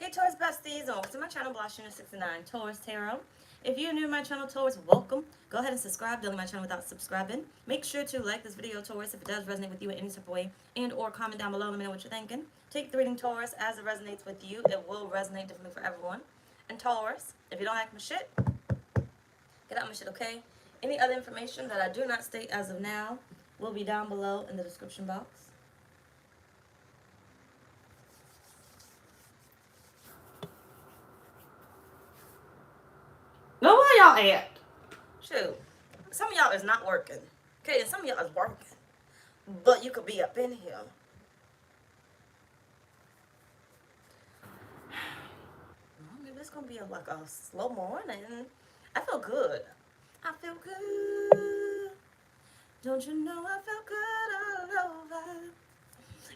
Hey Taurus besties, and welcome to my channel, blahscrystalsale, Taurus Tarot. If you're new to my channel, Taurus, welcome. Go ahead and subscribe. Don't leave my channel without subscribing. Make sure to like this video, Taurus, if it does resonate with you in any type of way, and or comment down below. Let me know what you're thinking. Take the reading, Taurus, as it resonates with you. It will resonate differently for everyone. And Taurus, if you don't like my shit, get out my shit, okay? Any other information that I do not state as of now will be down below in the description box. Now where y'all at? Shoot. Some of y'all is not working. Okay, and some of y'all is working. But you could be up in here. Maybe it's gonna be like a slow morning. I feel good. I feel good. Don't you know I feel good all over?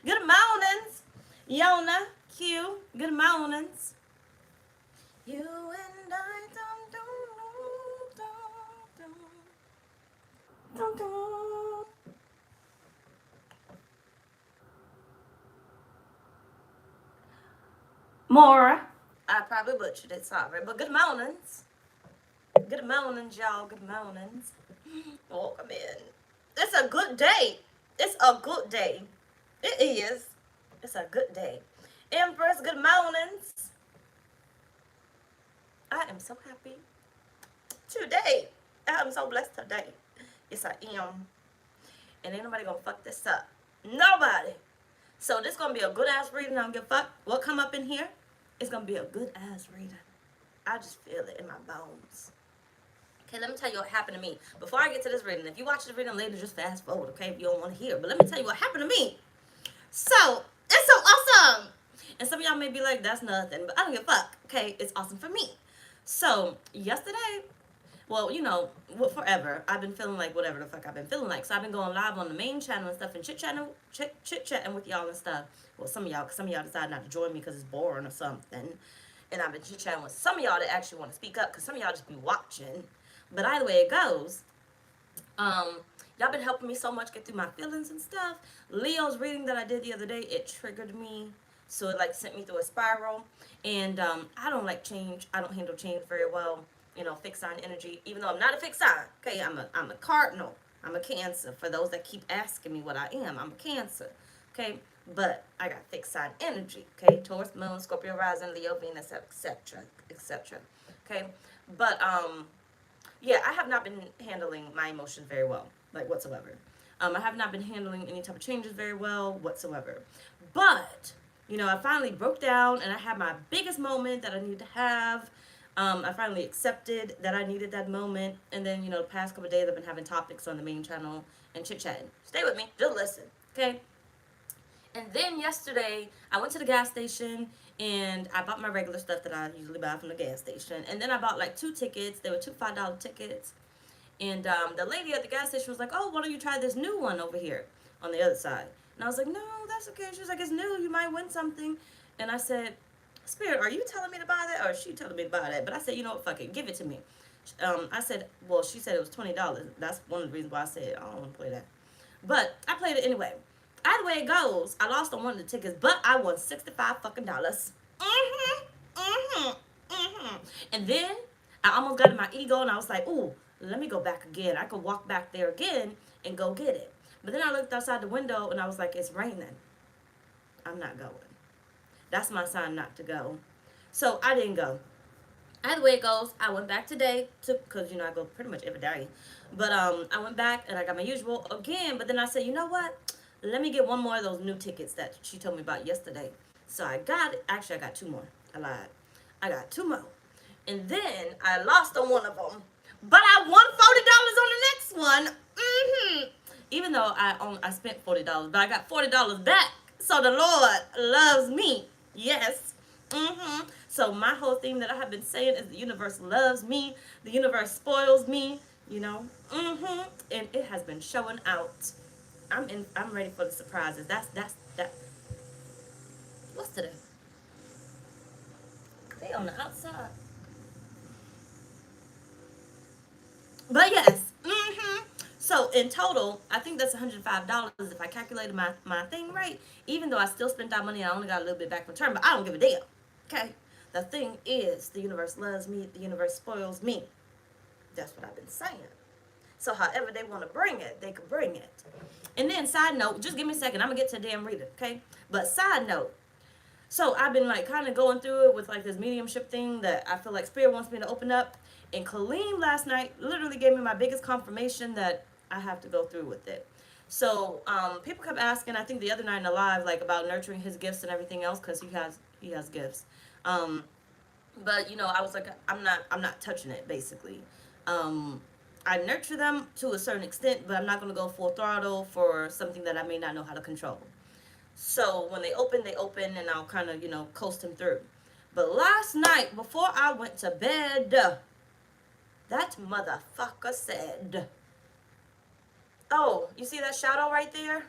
Good mornings. Yona, Q. Good mornings. You and I don't. Mora. I probably butchered it, sorry. But good mornings. Good mornings, y'all. Good mornings. Welcome in. It's a good day. It's a good day. It is. It's a good day. Empress, good mornings. I am so happy today. I am so blessed today. Yes, I am. And ain't nobody gonna fuck this up. Nobody. So this gonna be a good ass reading. I don't give a fuck what come up in here. It's gonna be a good ass reading. I just feel it in my bones. Okay, let me tell you what happened to me. Before I get to this reading, if you watch the reading later, just fast forward, okay, if you don't want to hear. But let me tell you what happened to me. So, it's so awesome. And some of y'all may be like, that's nothing. But I don't give a fuck, okay? It's awesome for me. So, yesterday, well, you know, forever, I've been feeling like whatever the fuck I've been feeling like. So I've been going live on the main channel and stuff and chit-chatting with y'all and stuff. Well, some of y'all decided not to join me because it's boring or something. And I've been chit-chatting with some of y'all that actually want to speak up because some of y'all just be watching. But either way it goes, y'all been helping me so much get through my feelings and stuff. Leo's reading that I did the other day, it triggered me. So it like sent me through a spiral. And I don't like change. I don't handle change very well. You know, fixed sign energy, even though I'm not a fixed sign. Okay, I'm a cardinal. I'm a Cancer. For those that keep asking me what I am, I'm a Cancer. Okay, but I got fixed sign energy. Okay, Taurus, Moon, Scorpio, Rising, Leo, Venus, etc., etc. Okay, but yeah, I have not been handling my emotions very well, like whatsoever. I have not been handling any type of changes very well whatsoever. But you know, I finally broke down and I had my biggest moment that I need to have. I finally accepted that I needed that moment. And then, you know, the past couple of days I've been having topics on the main channel and chit-chatting. Stay with me. Just listen. Okay? And then yesterday, I went to the gas station and I bought my regular stuff that I usually buy from the gas station. And then I bought like 2 tickets. They were two $5 tickets. And the lady at the gas station was like, oh, why don't you try this new one over here on the other side? And I was like, no, that's okay. She was like, it's new. You might win something. And I said, Spirit, are you telling me to buy that or is she telling me to buy that? But I said, you know what, fuck it, give it to me. I said, well, she said it was $20. That's one of the reasons why I said I don't want to play that. But I played it anyway. Either way it goes, I lost on one of the tickets, but I won $65 fucking dollars. And then I almost got in my ego and I was like, ooh, let me go back again. I could walk back there again and go get it. But then I looked outside the window and I was like, it's raining. I'm not going. That's my sign not to go. So I didn't go. Either way it goes, I went back today because you know I go pretty much every day. But I went back and I got my usual again. But then I said, you know what? Let me get one more of those new tickets that she told me about yesterday. So I got it. Actually, I got 2 more. I lied. I got 2 more. And then I lost on one of them. But I won $40 on the next one. Even though I spent $40, but I got $40 back. So the Lord loves me. Yes. So my whole theme that I have been saying is the universe loves me. The universe spoils me. You know. And it has been showing out. I'm ready for the surprises. That's that. What's today? They on the outside. But yes. So in total, I think that's $105 if I calculated my thing right. Even though I still spent that money, I only got a little bit back in return, but I don't give a damn. Okay? The thing is, the universe loves me, the universe spoils me. That's what I've been saying. So however they want to bring it, they can bring it. And then side note, just give me a second, I'm gonna get to the damn reading, okay? But side note, so I've been like kind of going through it with like this mediumship thing that I feel like spirit wants me to open up. And Kaleem last night literally gave me my biggest confirmation that I have to go through with it. So people kept asking, I think the other night in the live, like about nurturing his gifts and everything else, because he has gifts. But you know, I was like, I'm not touching it basically. I nurture them to a certain extent, but I'm not going to go full throttle for something that I may not know how to control. So when they open, and I'll kind of, coast them through. But last night, before I went to bed, that motherfucker said, "Oh, you see that shadow right there?"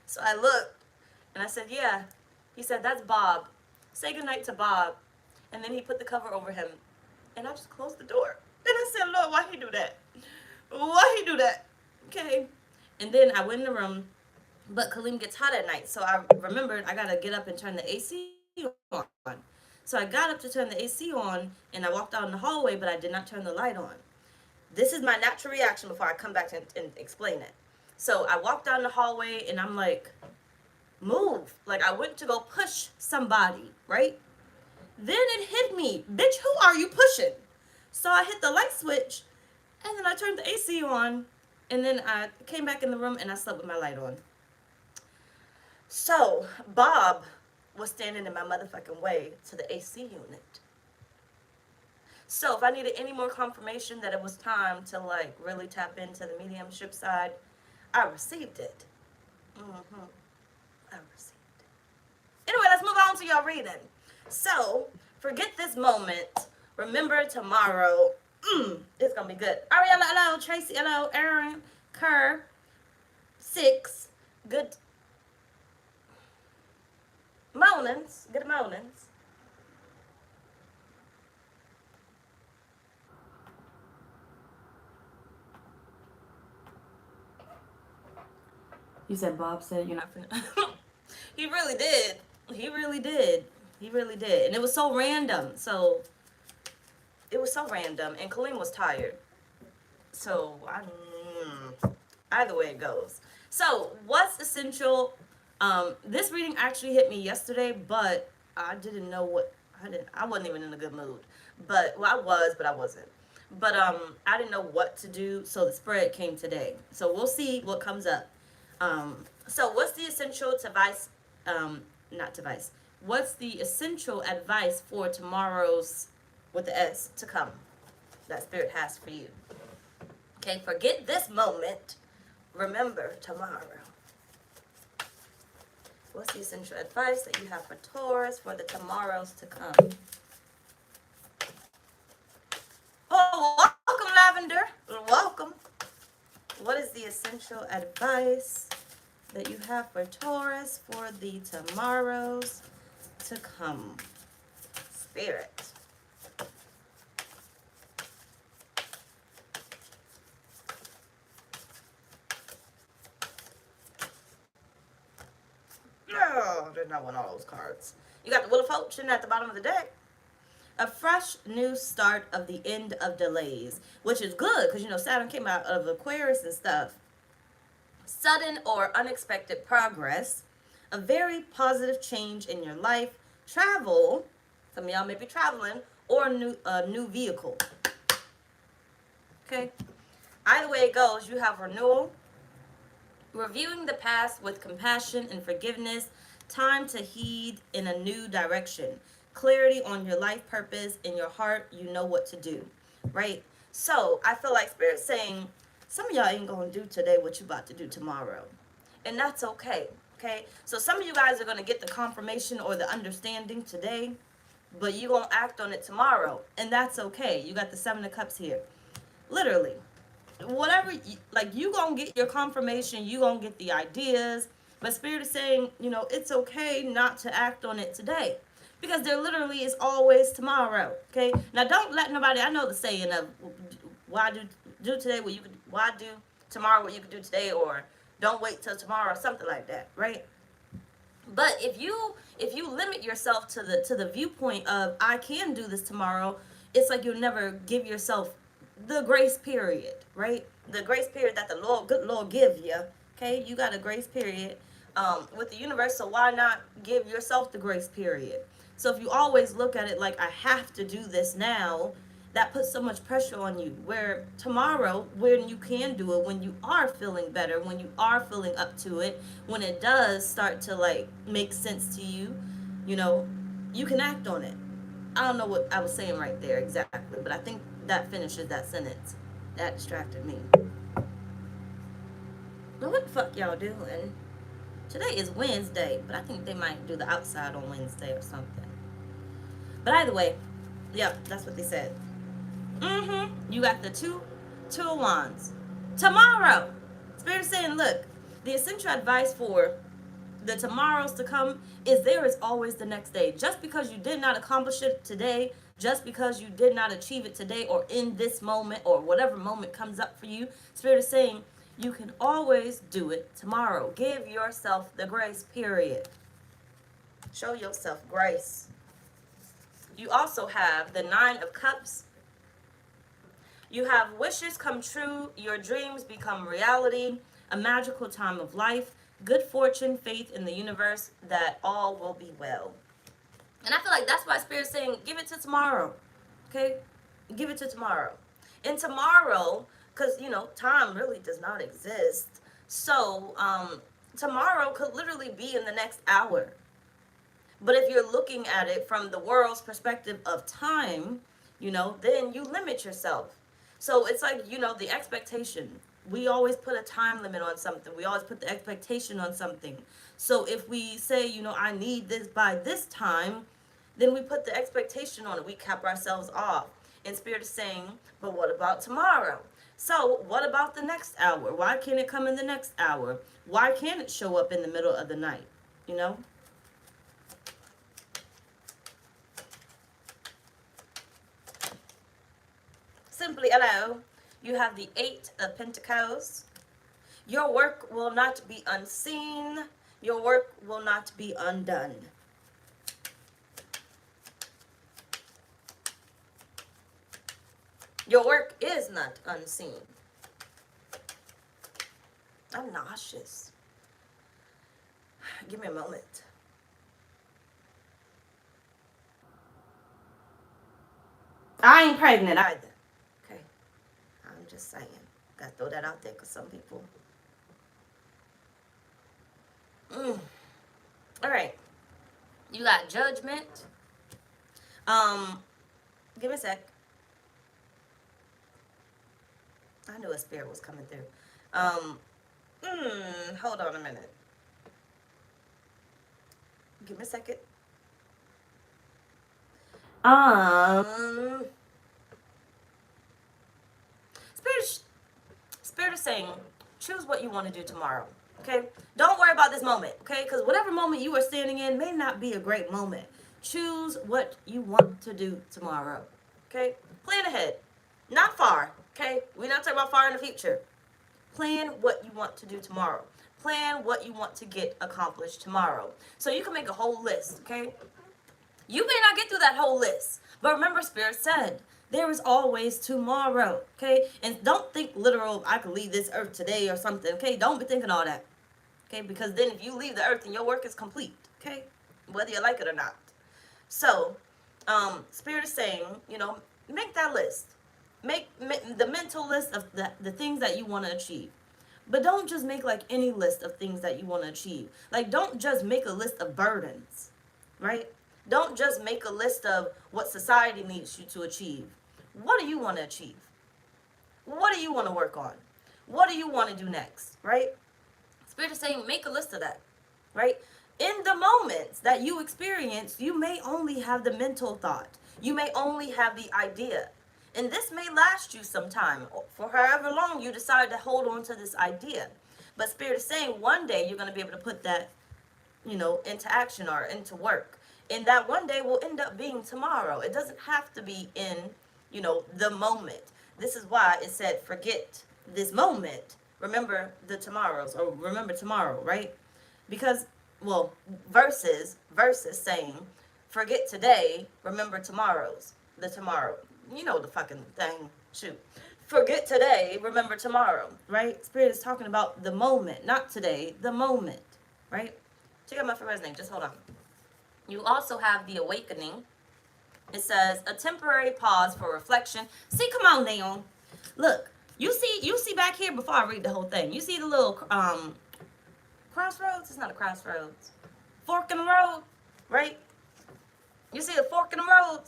So I looked, and I said, "Yeah." He said, "That's Bob. Say goodnight to Bob." And then he put the cover over him, and I just closed the door. And I said, "Lord, why he do that? Why he do that?" Okay. And then I went in the room, but Kaleem gets hot at night. So I remembered I got to get up and turn the AC on. So I got up to turn the AC on, and I walked out in the hallway, but I did not turn the light on. This is my natural reaction before I come back and explain it. So I walked down the hallway, and I'm like, move. Like I went to go push somebody, right? Then it hit me. Bitch, who are you pushing? So I hit the light switch, and then I turned the AC on, and then I came back in the room, and I slept with my light on. So Bob was standing in my motherfucking way to the AC unit. So if I needed any more confirmation that it was time to like really tap into the mediumship side, I received it. I received it. Anyway, let's move on to your reading. So forget this moment. Remember tomorrow. It's gonna be good. Ariella, hello. Tracy, hello. Aaron, Kerr, 6. Good mornings. Good mornings. You said Bob said you're not finna. He really did. He really did. He really did. And it was so random. It was so random. And Kaleem was tired. So, either way it goes. So, what's essential? This reading actually hit me yesterday, but I didn't know what. I wasn't even in a good mood. But, well, I was, but I wasn't. But I didn't know what to do, so the spread came today. So, we'll see what comes up. So what's the essential advice, not device, what's the essential advice for tomorrow's, with the S, to come, that Spirit has for you? Okay, forget this moment. Remember tomorrow. What's the essential advice that you have for Taurus for the tomorrows to come? Oh, welcome, Lavender. Welcome. What is the essential advice that you have for Taurus for the tomorrows to come? Spirit. No, did not want all those cards. You got the Wheel of Fortune at the bottom of the deck. A fresh new start of the end of delays, which is good because, Saturn came out of Aquarius and stuff. Sudden or unexpected progress, a very positive change in your life, travel, some of y'all may be traveling, or a new vehicle. Okay? Either way it goes, you have renewal, reviewing the past with compassion and forgiveness, time to heed in a new direction, clarity on your life purpose, in your heart, you know what to do, right? So I feel like Spirit's saying, some of y'all ain't gonna do today what you about to do tomorrow. And that's okay, okay? So some of you guys are gonna get the confirmation or the understanding today, but you gonna act on it tomorrow. And that's okay. You got the 7 of Cups here. Literally. Whatever, you gonna get your confirmation, you gonna get the ideas, but Spirit is saying, it's okay not to act on it today. Because there literally is always tomorrow, okay? Now, don't let nobody, I know the saying of, why do today what you could, why do tomorrow what you could do today, or don't wait till tomorrow, or something like that, right? But if you limit yourself to the viewpoint of I can do this tomorrow, it's like you'll never give yourself the grace period, right? The grace period that the good Lord give you. Okay, you got a grace period with the universe, so why not give yourself the grace period? So if you always look at it like I have to do this now, that puts so much pressure on you. Where tomorrow, when you can do it, when you are feeling better, when you are feeling up to it, when it does start to like make sense to you, you know, you can act on it. I don't know what I was saying right there exactly, but I think that finishes that sentence. That distracted me. But what the fuck y'all doing? Today is Wednesday, but I think they might do the outside on Wednesday or something. But either way, yeah, that's what they said. You got the two of wands. Tomorrow, Spirit is saying, look, the essential advice for the tomorrows to come is there is always the next day. Just because you did not accomplish it today, just because you did not achieve it today or in this moment or whatever moment comes up for you, Spirit is saying you can always do it tomorrow. Give yourself the grace period. Show yourself grace. You also have the 9 of Cups. You have wishes come true, your dreams become reality, a magical time of life, good fortune, faith in the universe that all will be well. And I feel like that's why Spirit's saying, give it to tomorrow. Okay? Give it to tomorrow. And tomorrow, because, you know, time really does not exist. So, tomorrow could literally be in the next hour. But if you're looking at it from the world's perspective of time, you know, then you limit yourself. So it's like, you know, the expectation. We always put a time limit on something. We always put the expectation on something. So if we say, you know, I need this by this time, then we put the expectation on it. We cap ourselves off. And Spirit is saying, but what about tomorrow? So what about the next hour? Why can't it come in the next hour? Why can't it show up in the middle of the night? You know? Simply, hello. You have the 8 of Pentacles. Your work will not be unseen. Your work will not be undone. Your work is not unseen. I'm nauseous. Give me a moment. I ain't pregnant either. Okay. I'm just saying. Gotta throw that out there because some people. All right. You got Judgment. Give me a sec. I knew a spirit was coming through. Hold on a minute. Give me a second. Spirit is saying, choose what you want to do tomorrow. Okay? Don't worry about this moment. Okay? Because whatever moment you are standing in may not be a great moment. Choose what you want to do tomorrow. Okay? Plan ahead. Not far. Okay? We're not talking about far in the future. Plan what you want to do tomorrow. Plan what you want to get accomplished tomorrow. So you can make a whole list. Okay? You may not get through that whole list. But remember, Spirit said, there is always tomorrow. Okay? And don't think literal, I could leave this earth today or something. Okay? Don't be thinking all that. Okay? Because then if you leave the earth, then your work is complete. Okay? Whether you like it or not. So, Spirit is saying, you know, make that list. Make the mental list of the things that you want to achieve. But don't just make like any list of things that you want to achieve. Like, don't just make a list of burdens. Right? Don't just make a list of what society needs you to achieve. What do you want to achieve? What do you want to work on? What do you want to do next? Right? Spirit is saying, make a list of that. Right? In the moments that you experience, you may only have the mental thought. You may only have the idea. And this may last you some time, for however long you decide to hold on to this idea. But Spirit is saying one day you're going to be able to put that, you know, into action or into work. And that one day will end up being tomorrow. It doesn't have to be in, you know, the moment. This is why it said, forget this moment. Remember the tomorrows, or remember tomorrow, right? Because well, versus saying, forget today, remember tomorrow's, the tomorrow. You know the fucking thing. Shoot. Forget today, remember tomorrow, right? Spirit is talking about the moment, not today, the moment, right? Check out my first name, just hold on. You also have the awakening. It says a temporary pause for reflection. See, come on now. Look, you see back here before I read the whole thing. You see the little crossroads? It's not a crossroads. Fork in the road, right? You see a fork in the road?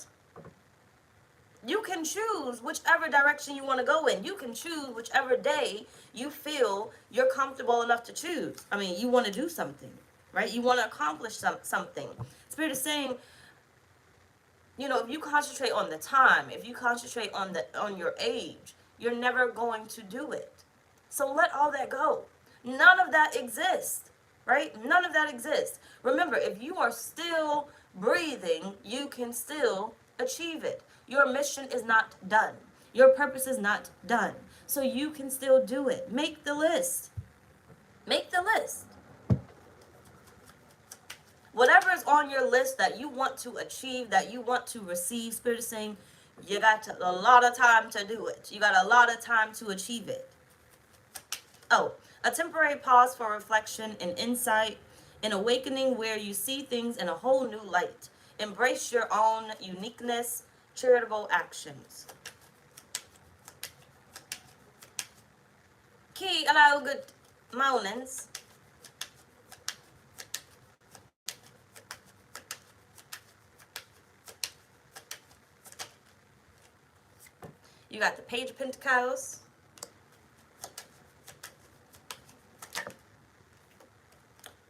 You can choose whichever direction you want to go in. You can choose whichever day you feel you're comfortable enough to choose. I mean, you want to do something, right? You want to accomplish something. Spirit is saying, you know, if you concentrate on the time, if you concentrate on your age, you're never going to do it. So let all that go. None of that exists, right? None of that exists. Remember, if you are still breathing, you can still achieve it. Your mission is not done. Your purpose is not done. So you can still do it. Make the list. Make the list. Whatever is on your list that you want to achieve, that you want to receive, Spirit is saying, you got a lot of time to do it. You got a lot of time to achieve it. Oh, a temporary pause for reflection and insight, an awakening where you see things in a whole new light. Embrace your own uniqueness, charitable actions. Key, hello, good mornings. You got the Page of Pentacles.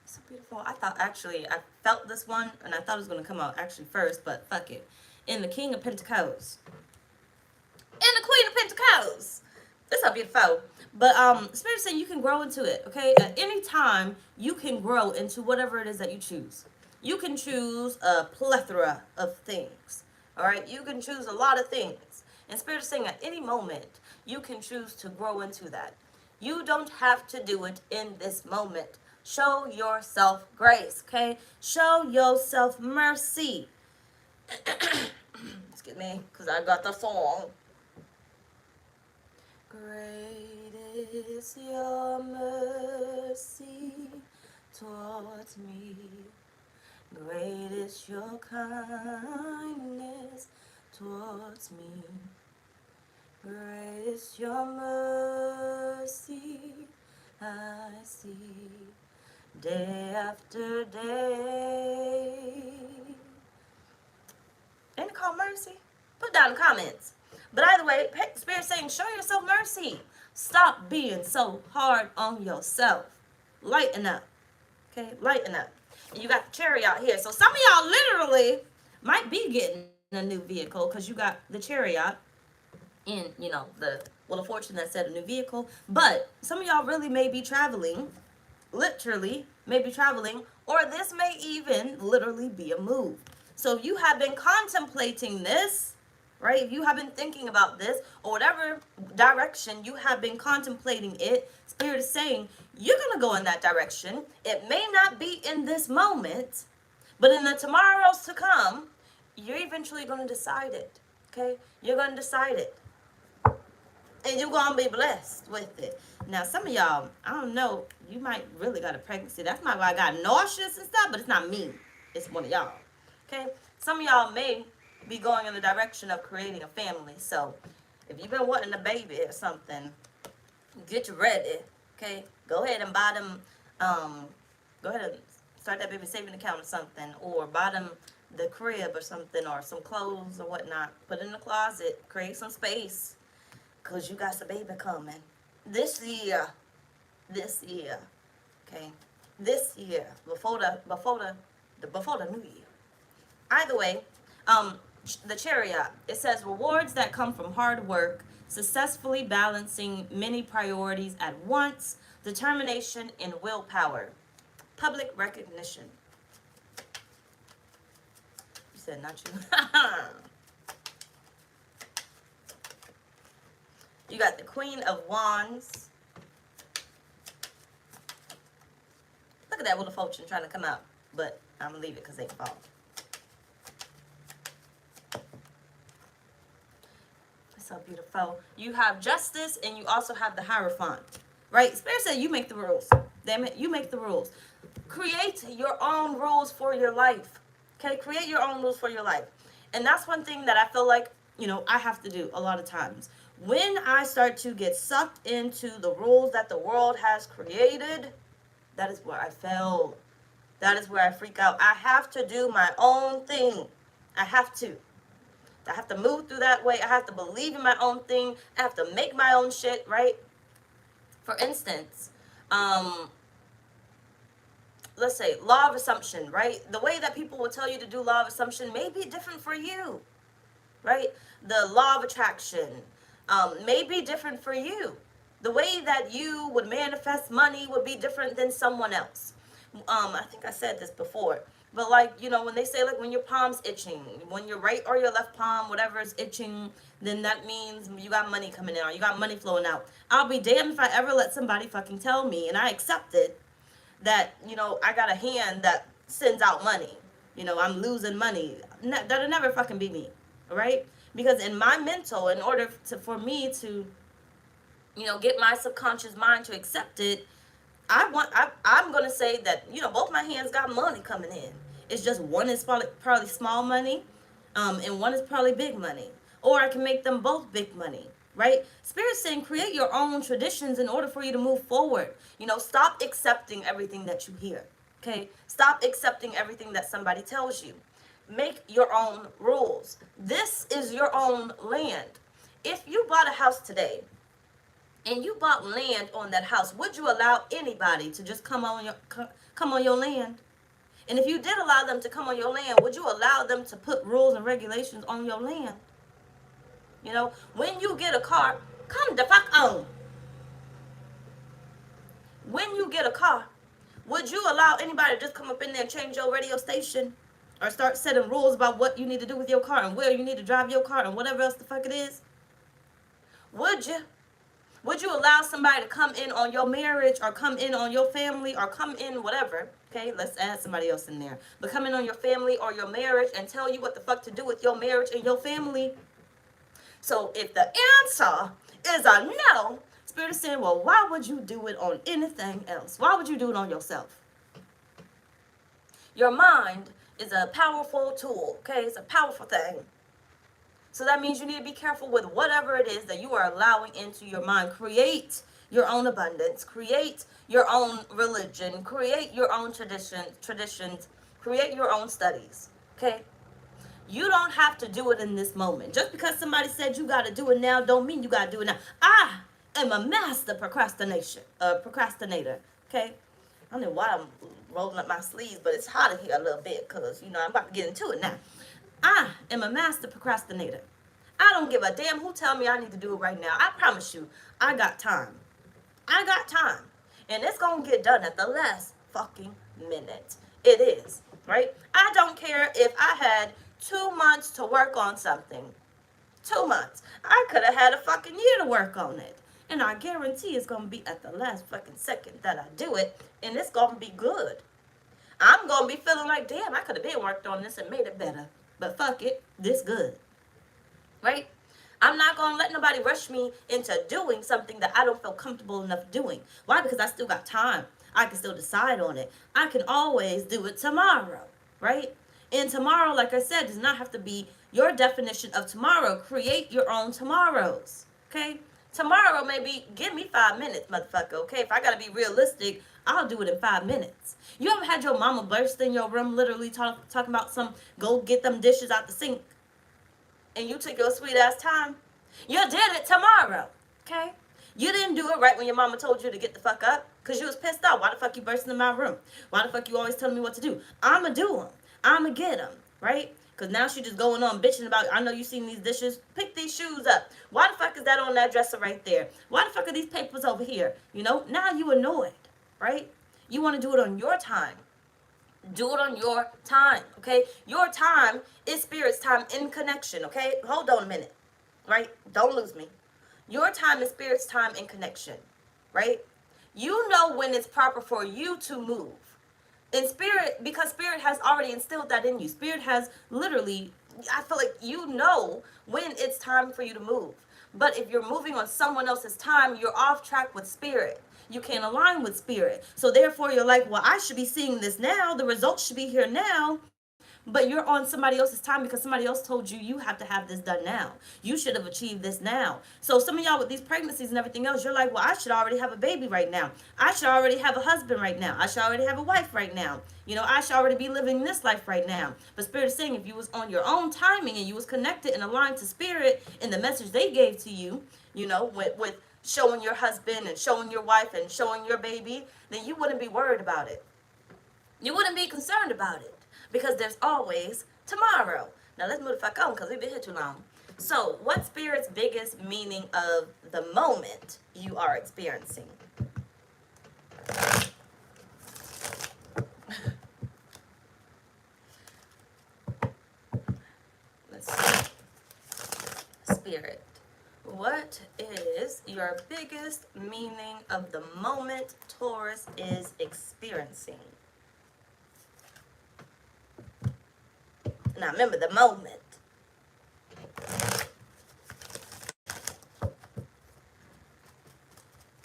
So beautiful. I felt this one, and I thought it was going to come out actually first, but fuck it. In the King of Pentacles. And the Queen of Pentacles. This is beautiful. But Spirit saying you can grow into it, okay? At any time, you can grow into whatever it is that you choose. You can choose a plethora of things, all right? You can choose a lot of things. And Spirit is saying at any moment, you can choose to grow into that. You don't have to do it in this moment. Show yourself grace, okay? Show yourself mercy. Excuse me, because I got the song. Great is your mercy towards me. Great is your kindness towards me. Great is your mercy I see day after day. Ain't it called mercy? Put down in the comments. But either way, Spirit saying, show yourself mercy. Stop being so hard on yourself. Lighten up. Okay, lighten up. And you got the Chariot here. So some of y'all literally might be getting a new vehicle because you got the Chariot in, you know, the Wheel of Fortune that said a new vehicle. But some of y'all really may be traveling, literally may be traveling, or this may even literally be a move. So if you have been contemplating this, right? If you have been thinking about this, or whatever direction you have been contemplating it, Spirit is saying, you're going to go in that direction. It may not be in this moment, but in the tomorrows to come, you're eventually going to decide it, okay? You're going to decide it. And you're going to be blessed with it. Now, some of y'all, I don't know, you might really got a pregnancy. That's not why I got nauseous and stuff, but it's not me. It's one of y'all, okay? Some of y'all may be going in the direction of creating a family. So if you've been wanting a baby or something, get you ready, okay? Go ahead and buy them, go ahead and start that baby saving account or something, or buy them the crib or something, or some clothes or whatnot. Put it in the closet, create some space, because you got some baby coming. This year, okay? This year, before the new year. Either way, the Chariot, it says rewards that come from hard work, successfully balancing many priorities at once, determination and willpower, public recognition. You said not you. You got the Queen of Wands. Look Look at that Wheel of Fortune trying to come out. But I'm going to leave it because they fall. It's so beautiful. You have Justice and you also have the Hierophant. Right? Spirit said you make the rules. Damn it. You make the rules. Create your own rules for your life. Okay? Create your own rules for your life. And that's one thing that I feel like, you know, I have to do a lot of times. When I start to get sucked into the rules that the world has created, that is where I fail. That is where I freak out. I have to do my own thing. I have to. I have to move through that way. I have to believe in my own thing. I have to make my own shit, right? For instance, let's say law of assumption, right? The way that people will tell you to do law of assumption may be different for you, right? The law of attraction may be different for you. The way that you would manifest money would be different than someone else. I think I said this before, but like, you know, when they say like when your palm's itching, when your right or your left palm, whatever is itching, then that means you got money coming in or you got money flowing out. I'll be damned if I ever let somebody fucking tell me, and I accept it, that, you know, I got a hand that sends out money. You know, I'm losing money. That'll never fucking be me, right? Because in my mental, in order for me to, you know, get my subconscious mind to accept it, I'm going to say that, you know, both my hands got money coming in. It's just one is probably small money, and one is probably big money. Or I can make them both big money, right? Spirit's saying create your own traditions in order for you to move forward. You know, stop accepting everything that you hear, okay? Stop accepting everything that somebody tells you. Make your own rules. This is your own land. If you bought a house today, and you bought land on that house, would you allow anybody to just come on your land? And if you did allow them to come on your land, would you allow them to put rules and regulations on your land? You know, when you get a car, come the fuck on. When you get a car, would you allow anybody to just come up in there and change your radio station? Or start setting rules about what you need to do with your car and where you need to drive your car and whatever else the fuck it is? Would you? Would you allow somebody to come in on your marriage or come in on your family or come in whatever? Okay, let's add somebody else in there. But come in on your family or your marriage and tell you what the fuck to do with your marriage and your family? So if the answer is a no, Spirit is saying, well, why would you do it on anything else? Why would you do it on yourself? Your mind is a powerful tool, okay? It's a powerful thing. So that means you need to be careful with whatever it is that you are allowing into your mind. Create your own abundance. Create your own religion. Create your own traditions. Create your own studies, okay? You don't have to do it in this moment. Just because somebody said you got to do it now don't mean you got to do it now. I am a master procrastinator, okay? I don't know why I'm rolling up my sleeves, but it's hot in here a little bit because, you know, I'm about to get into it now. I am a master procrastinator. I don't give a damn who tell me I need to do it right now. I promise you, I got time. I got time. And it's going to get done at the last fucking minute. It is, right? I don't care if I had 2 months to work on something. 2 months. I could have had a fucking year to work on it. And I guarantee it's going to be at the last fucking second that I do it. And it's going to be good. I'm going to be feeling like, damn, I could have been worked on this and made it better. But fuck it, this good, right? I'm not going to let nobody rush me into doing something that I don't feel comfortable enough doing. Why? Because I still got time. I can still decide on it. I can always do it tomorrow, right? And tomorrow, like I said, does not have to be your definition of tomorrow. Create your own tomorrows, okay? Tomorrow maybe give me 5 minutes, motherfucker, okay? If I got to be realistic, I'll do it in 5 minutes. You ever had your mama burst in your room literally talking about some go get them dishes out the sink and you took your sweet ass time? You did it tomorrow, okay? You didn't do it right when your mama told you to get the fuck up because you was pissed off. Why the fuck you bursting in my room? Why the fuck you always telling me what to do? I'ma do them. I'ma get them, right? Because now she just going on bitching about, I know you seen these dishes. Pick these shoes up. Why the fuck is that on that dresser right there? Why the fuck are these papers over here? You know, now you annoyed, right? You want to do it on your time. Do it on your time, okay? Your time is Spirit's time in connection, okay? Hold on a minute, right? Don't lose me. Your time is Spirit's time in connection, right? You know when it's proper for you to move. In spirit, because spirit has already instilled that in you. Spirit has literally, I feel like you know when it's time for you to move. But if you're moving on someone else's time, you're off track with spirit. You can't align with spirit. So therefore you're like, well, I should be seeing this now. The results should be here now. But you're on somebody else's time because somebody else told you you have to have this done now. You should have achieved this now. So some of y'all with these pregnancies and everything else, you're like, well, I should already have a baby right now. I should already have a husband right now. I should already have a wife right now. You know, I should already be living this life right now. But Spirit is saying if you was on your own timing and you was connected and aligned to Spirit in the message they gave to you, you know, with showing your husband and showing your wife and showing your baby, then you wouldn't be worried about it. You wouldn't be concerned about it. Because there's always tomorrow. Now let's move the fuck on because we've been here too long. So what's Spirit's biggest meaning of the moment you are experiencing? Let's see. Spirit. What is your biggest meaning of the moment Taurus is experiencing? Now remember the moment.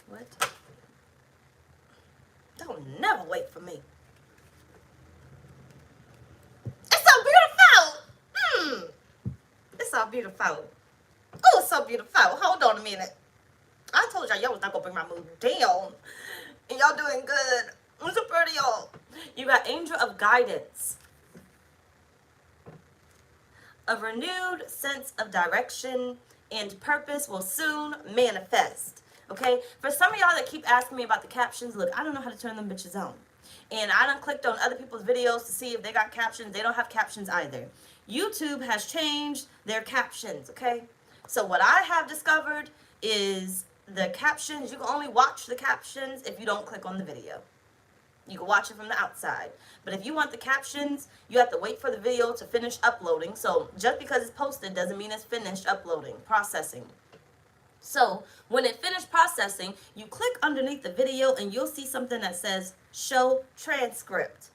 What? Don't never wait for me. It's so beautiful. It's so beautiful. Oh, it's so beautiful. Hold on a minute. I told y'all was not gonna bring my mood down. And y'all doing good. What's up, pretty y'all? You got Angel of Guidance. A renewed sense of direction and purpose will soon manifest. Okay? For some of y'all that keep asking me about the captions, look, I don't know how to turn them bitches on. And I done clicked on other people's videos to see if they got captions. They don't have captions either. YouTube has changed their captions, okay? So what I have discovered is the captions, you can only watch the captions if you don't click on the video. You can watch it from the outside. But if you want the captions, you have to wait for the video to finish uploading. So just because it's posted doesn't mean it's finished uploading, processing. So when it finished processing, you click underneath the video and you'll see something that says show transcript.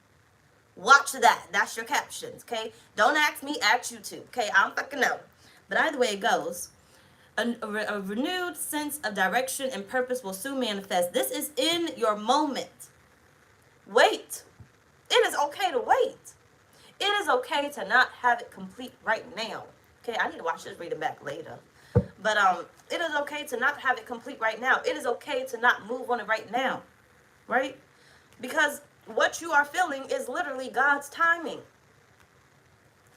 Watch that. That's your captions, okay? Don't ask me, ask YouTube, okay? I don't fucking know. But either way it goes, a renewed sense of direction and purpose will soon manifest. This is in your moment. Wait. It is okay to wait. It is okay to not have it complete right now. Okay, I need to watch this reading back later. But it is okay to not have it complete right now. It is okay to not move on it right now. Right? Because what you are feeling is literally God's timing.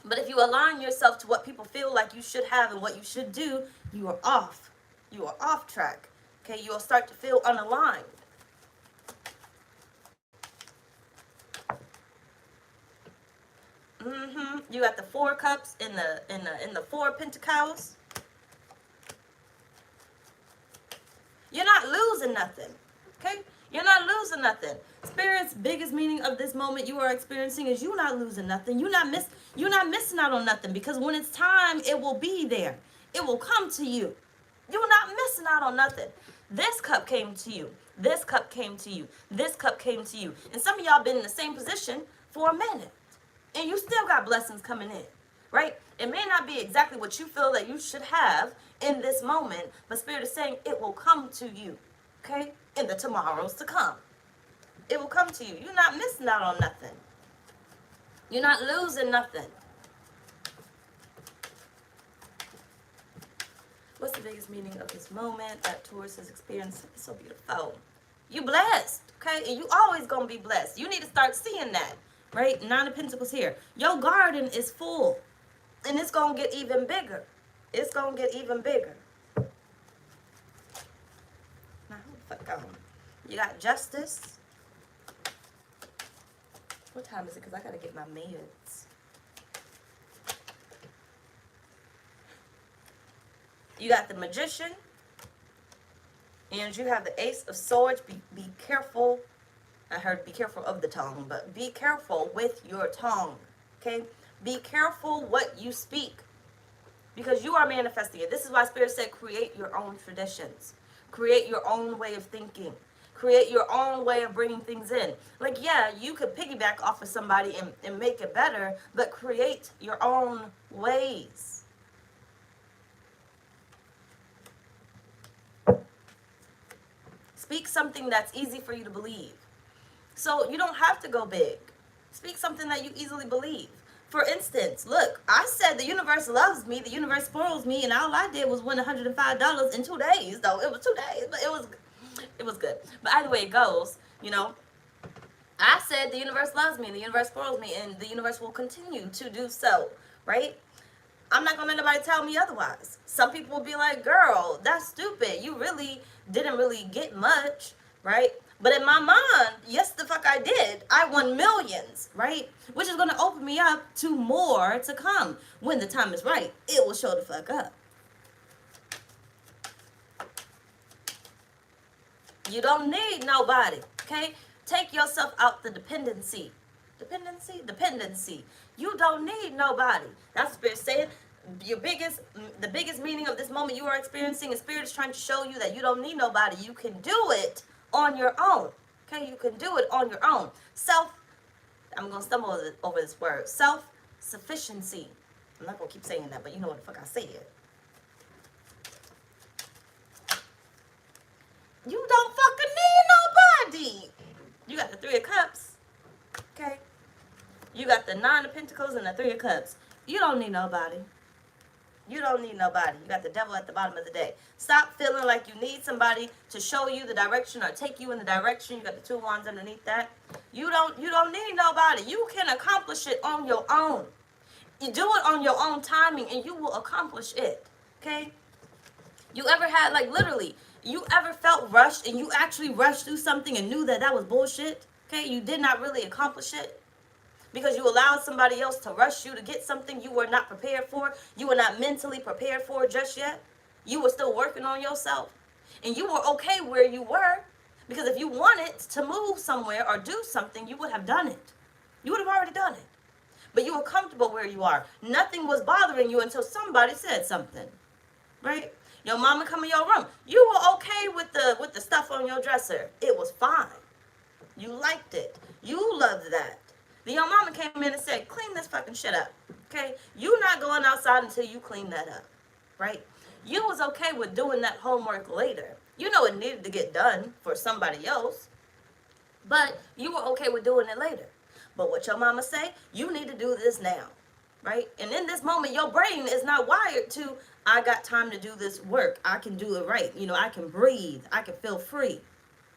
But if you align yourself to what people feel like you should have and what you should do, you are off. You are off track. Okay, you will start to feel unaligned. You got the 4 cups in the 4 pentacles. You're not losing nothing. Okay? You're not losing nothing. Spirit's biggest meaning of this moment you are experiencing is you're not losing nothing. You're not missing out on nothing, because when it's time, it will be there. It will come to you. You're not missing out on nothing. This cup came to you. This cup came to you. This cup came to you. And some of y'all been in the same position for a minute. And you still got blessings coming in, right? It may not be exactly what you feel that you should have in this moment, but Spirit is saying it will come to you, okay? In the tomorrows to come. It will come to you. You're not missing out on nothing. You're not losing nothing. What's the biggest meaning of this moment that Taurus is experiencing? It's so beautiful. You blessed, okay? And you always gonna be blessed. You need to start seeing that. Right? 9 of Pentacles here. Your garden is full. And it's going to get even bigger. It's going to get even bigger. Now, hold the fuck on. You got Justice. What time is it? Because I got to get my meds. You got the Magician. And you have the Ace of Swords. Be careful. I heard be careful of the tongue, but be careful with your tongue, okay? Be careful what you speak, because you are manifesting it. This is why Spirit said create your own traditions. Create your own way of thinking. Create your own way of bringing things in. Like, yeah, you could piggyback off of somebody and make it better, but create your own ways. Speak something that's easy for you to believe. So you don't have to go big. Speak something that you easily believe. For instance, look, I said the universe loves me, the universe spoils me, and all I did was win $105 in 2 days. Though it was 2 days, but it was good. But either way it goes, you know, I said the universe loves me, the universe spoils me, and the universe will continue to do so, right? I'm not gonna let nobody tell me otherwise. Some people will be like, girl, that's stupid. You really didn't really get much, right? But in my mind, yes, the fuck I did. I won millions, right? Which is gonna open me up to more to come. When the time is right, it will show the fuck up. You don't need nobody, okay? Take yourself out the dependency. Dependency. You don't need nobody. That's what Spirit's saying. The biggest meaning of this moment you are experiencing is Spirit is trying to show you that you don't need nobody. You can do it on your own. Okay, you can do it on your own. I'm going to stumble over this word. Self-sufficiency. I'm not going to keep saying that, but you know what the fuck I said. You don't fucking need nobody. You got the 3 of Cups. Okay? You got the 9 of Pentacles and the 3 of Cups. You don't need nobody. You don't need nobody. You got the devil at the bottom of the deck. Stop feeling like you need somebody to show you the direction or take you in the direction. You got the 2 wands underneath that. You don't need nobody. You can accomplish it on your own. You do it on your own timing and you will accomplish it. Okay? You ever had, like, literally, you ever felt rushed and you actually rushed through something and knew that that was bullshit? Okay? You did not really accomplish it because you allowed somebody else to rush you to get something you were not prepared for. You were not mentally prepared for just yet. You were still working on yourself. And you were okay where you were because if you wanted to move somewhere or do something, you would have done it. You would have already done it. But you were comfortable where you are. Nothing was bothering you until somebody said something. Right? Your mama come in your room. You were okay with the stuff on your dresser. It was fine. You liked it. You loved that. Then your mama came in and said, clean this fucking shit up. Okay? You not going outside until you clean that up. Right? You was okay with doing that homework later. You know it needed to get done for somebody else. But you were okay with doing it later. But what your mama say, you need to do this now. Right? And in this moment, your brain is not wired to, I got time to do this work. I can do it right. You know, I can breathe. I can feel free.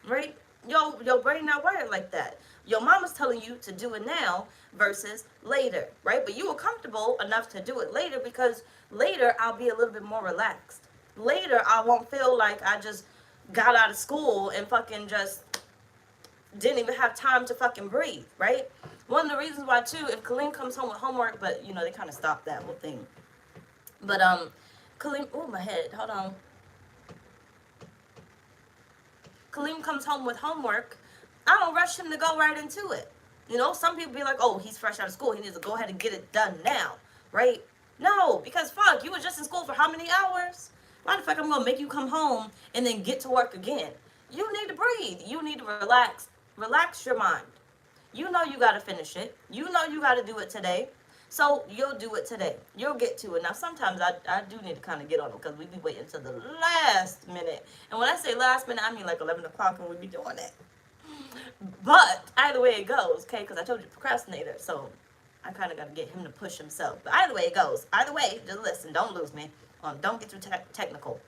Right? Your brain not wired like that. Your mama's telling you to do it now versus later. Right? But you were comfortable enough to do it later because later I'll be a little bit more relaxed. Later I won't feel like I just got out of school and fucking just didn't even have time to fucking breathe. Right? One of the reasons why, too, if Kaleem comes home with homework, but, you know, they kind of stopped that whole thing. But, Kaleem, oh, my head, hold on. Kaleem comes home with homework, I don't rush him to go right into it. You know, some people be like, oh, he's fresh out of school. He needs to go ahead and get it done now, right? No, because, fuck, you were just in school for how many hours? Why the fuck I'm going to make you come home and then get to work again? You need to breathe. You need to relax. Relax your mind. You know you got to finish it. You know you got to do it today. So you'll do it today. You'll get to it. Now, sometimes I do need to kind of get on them because we be waiting until the last minute. And when I say last minute, I mean like 11 o'clock and we be doing that. But either way it goes, okay, because I told you procrastinator. So I kind of got to get him to push himself. But either way it goes. Either way, just listen. Don't lose me. Don't get too technical.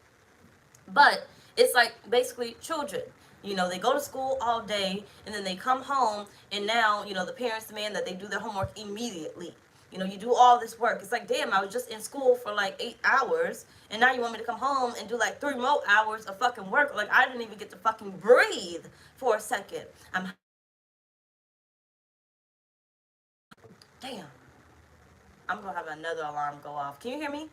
But it's like basically children. You know, they go to school all day, and then they come home, and now, you know, the parents demand that they do their homework immediately. You know, you do all this work. It's like, damn, I was just in school for like 8 hours, and now you want me to come home and do like 3 more hours of fucking work. Like, I didn't even get to fucking breathe for a second. Damn. I'm going to have another alarm go off. Can you hear me?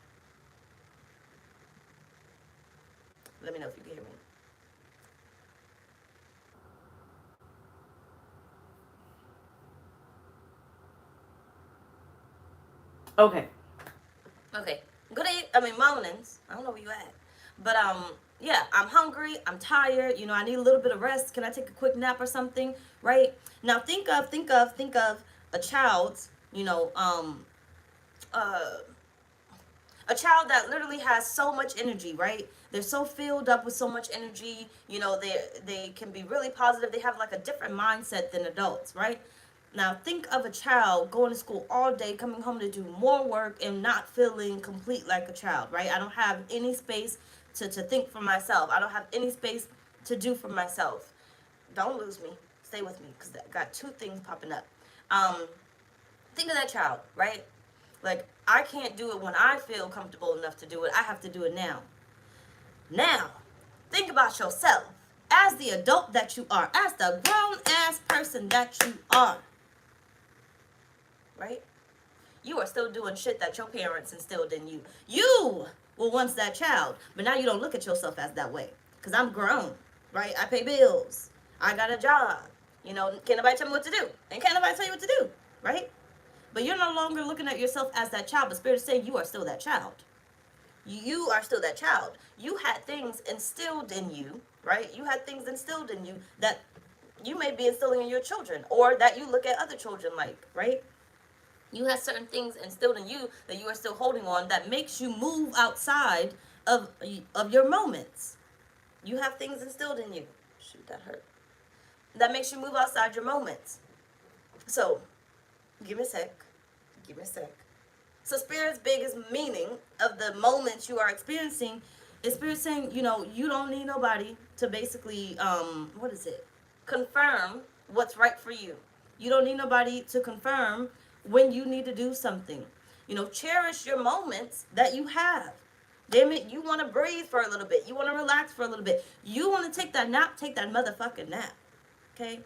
Let me know if you can hear me. Okay. Good mornings. I don't know where you at. But, yeah, I'm hungry, I'm tired, you know, I need a little bit of rest. Can I take a quick nap or something? Right? Now think of a child's, you know, uh a child that literally has so much energy, right? They're so filled up with so much energy, you know, they can be really positive. They have like a different mindset than adults, right? Now think of a child going to school all day, coming home to do more work and not feeling complete like a child, right? I don't have any space to think for myself. I don't have any space to do for myself. Don't lose me. Stay with me because I got two things popping up. Um, think of that child, right? Like, I can't do it when I feel comfortable enough to do it. I have to do it now. Now, think about yourself as the adult that you are, as the grown ass person that you are, right? You are still doing shit that your parents instilled in you. You were once that child, but now you don't look at yourself as that way. Because I'm grown, right? I pay bills. I got a job. You know, can't nobody tell me what to do. And can't nobody tell you what to do, right? But you're no longer looking at yourself as that child. But Spirit is saying you are still that child. You are still that child. You had things instilled in you, right? You had things instilled in you that you may be instilling in your children, or that you look at other children like, right? You have certain things instilled in you that you are still holding on that makes you move outside of your moments. You have things instilled in you. Shoot, that hurt. That makes you move outside your moments. So, give me a sec. Give me a sec. So Spirit's biggest meaning of the moments you are experiencing is Spirit saying, you know, you don't need nobody to basically, what is it? Confirm what's right for you. You don't need nobody to confirm when you need to do something. You know, cherish your moments that you have. Damn it, you want to breathe for a little bit. You want to relax for a little bit. You want to take that nap, take that motherfucking nap. Okay?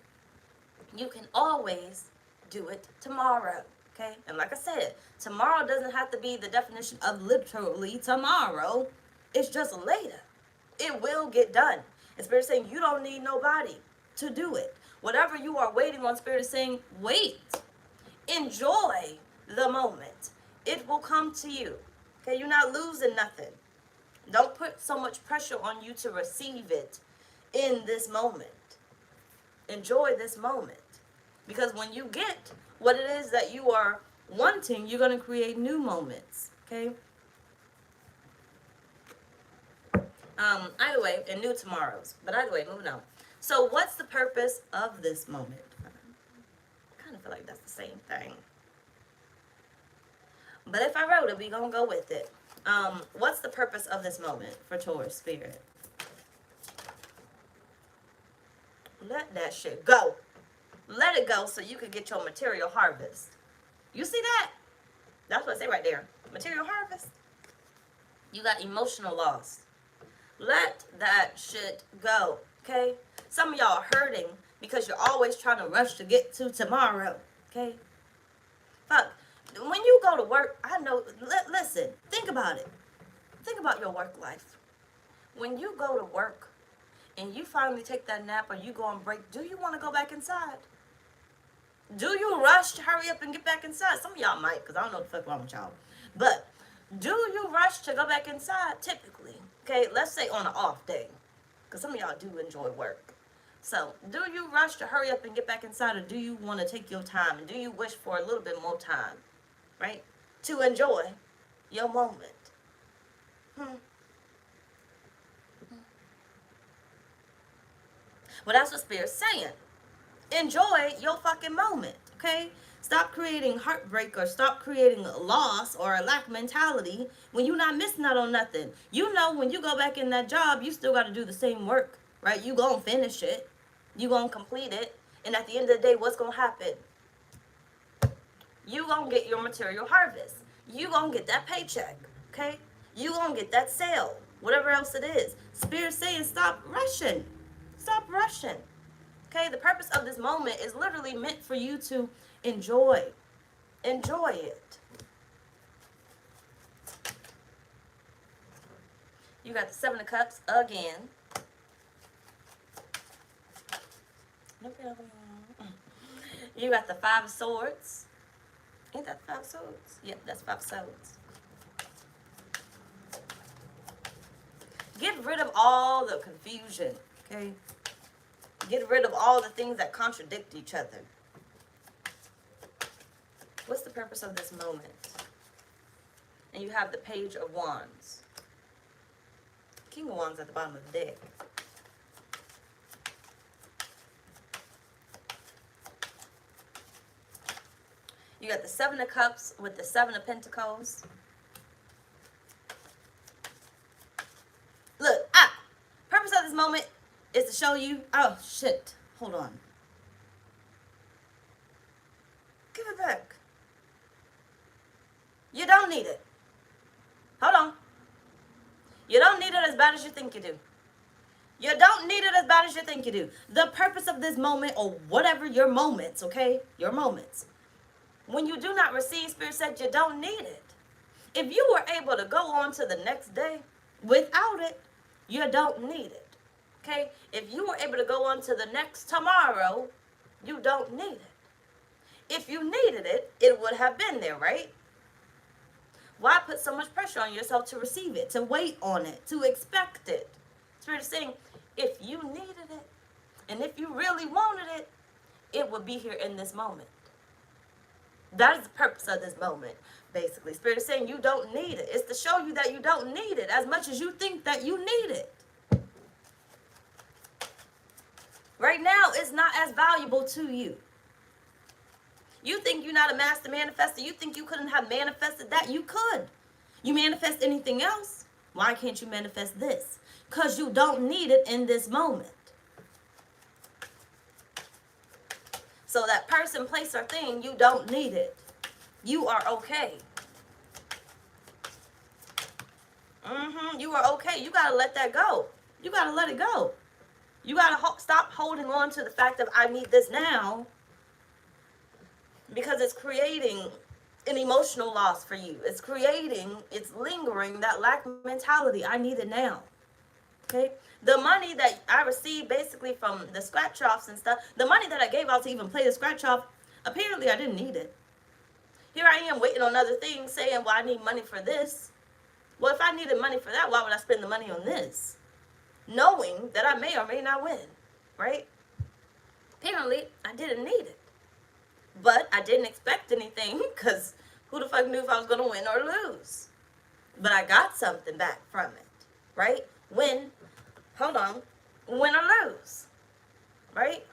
You can always do it tomorrow. Okay? And like I said, tomorrow doesn't have to be the definition of literally tomorrow. It's just later. It will get done. And Spirit is saying you don't need nobody to do it. Whatever you are waiting on, Spirit is saying, wait. Enjoy the moment. It will come to you. Okay? You're not losing nothing. Don't put so much pressure on you to receive it in this moment. Enjoy this moment. Because when you get what it is that you are wanting, you're going to create new moments. Okay? Either way, and new tomorrows. But either way, moving on. So what's the purpose of this moment? I kind of feel like that's the same thing. But if I wrote it, we're going to go with it. What's the purpose of this moment for Taurus Spirit? Let that shit go. Let it go so you can get your material harvest. You see that? That's what I say right there. Material harvest. You got emotional loss. Let that shit go. Okay? Some of y'all are hurting because you're always trying to rush to get to tomorrow. Okay? Fuck. When you go to work, I know, listen, think about it. Think about your work life. When you go to work and you finally take that nap or you go on break, do you want to go back inside? Do you rush to hurry up and get back inside? Some of y'all might, because I don't know what the fuck wrong with y'all. But do you rush to go back inside? Typically. Okay, let's say on an off day. Because some of y'all do enjoy work. So, do you rush to hurry up and get back inside, or do you want to take your time? And do you wish for a little bit more time? Right? To enjoy your moment. Well, that's what Spirit's saying. Enjoy your fucking moment, okay? Stop creating heartbreak or stop creating a loss or a lack mentality when you're not missing out on nothing. You know when you go back in that job, you still got to do the same work, right? You gonna finish it. You gonna complete it. And at the end of the day, what's gonna happen? You gonna get your material harvest. You gonna get that paycheck, okay? You gonna get that sale, whatever else it is. Spirit saying stop rushing. Stop rushing. Okay, the purpose of this moment is literally meant for you to enjoy. Enjoy it. You got the Seven of Cups again. You got the Five of Swords. Ain't that Five of Swords? Yep, that's Five of Swords. Get rid of all the confusion, okay? Get rid of all the things that contradict each other. What's the purpose of this moment? And you have the Page of Wands. King of Wands at the bottom of the deck. You got the Seven of Cups with the Seven of Pentacles. Look, purpose of this moment is to show you, oh shit, hold on. Give it back. You don't need it. Hold on. You don't need it as bad as you think you do. You don't need it as bad as you think you do. The purpose of this moment, or whatever your moments, okay? Your moments. When you do not receive, Spirit said you don't need it. If you were able to go on to the next day without it, you don't need it. Okay? If you were able to go on to the next tomorrow, you don't need it. If you needed it, it would have been there, right? Why put so much pressure on yourself to receive it, to wait on it, to expect it? Spirit is saying, if you needed it, and if you really wanted it, it would be here in this moment. That is the purpose of this moment, basically. Spirit is saying you don't need it. It's to show you that you don't need it as much as you think that you need it. Right now, it's not as valuable to you. You think you're not a master manifester. You think you couldn't have manifested that. You could. You manifest anything else. Why can't you manifest this? Because you don't need it in this moment. So that person, place, or thing, you don't need it. You are okay. You are okay. You got to let that go. You got to let it go. You got to stop holding on to the fact that I need this now, because it's creating an emotional loss for you. It's lingering that lack mentality. I need it now. Okay? The money that I received basically from the scratch-offs and stuff, the money that I gave out to even play the scratch-off, apparently I didn't need it. Here I am waiting on other things, saying, well, I need money for this. Well, if I needed money for that, why would I spend the money on this? Knowing that I may or may not win, right? Apparently, I didn't need it. But I didn't expect anything, because who the fuck knew if I was going to win or lose? But I got something back from it, right? Win or lose, right?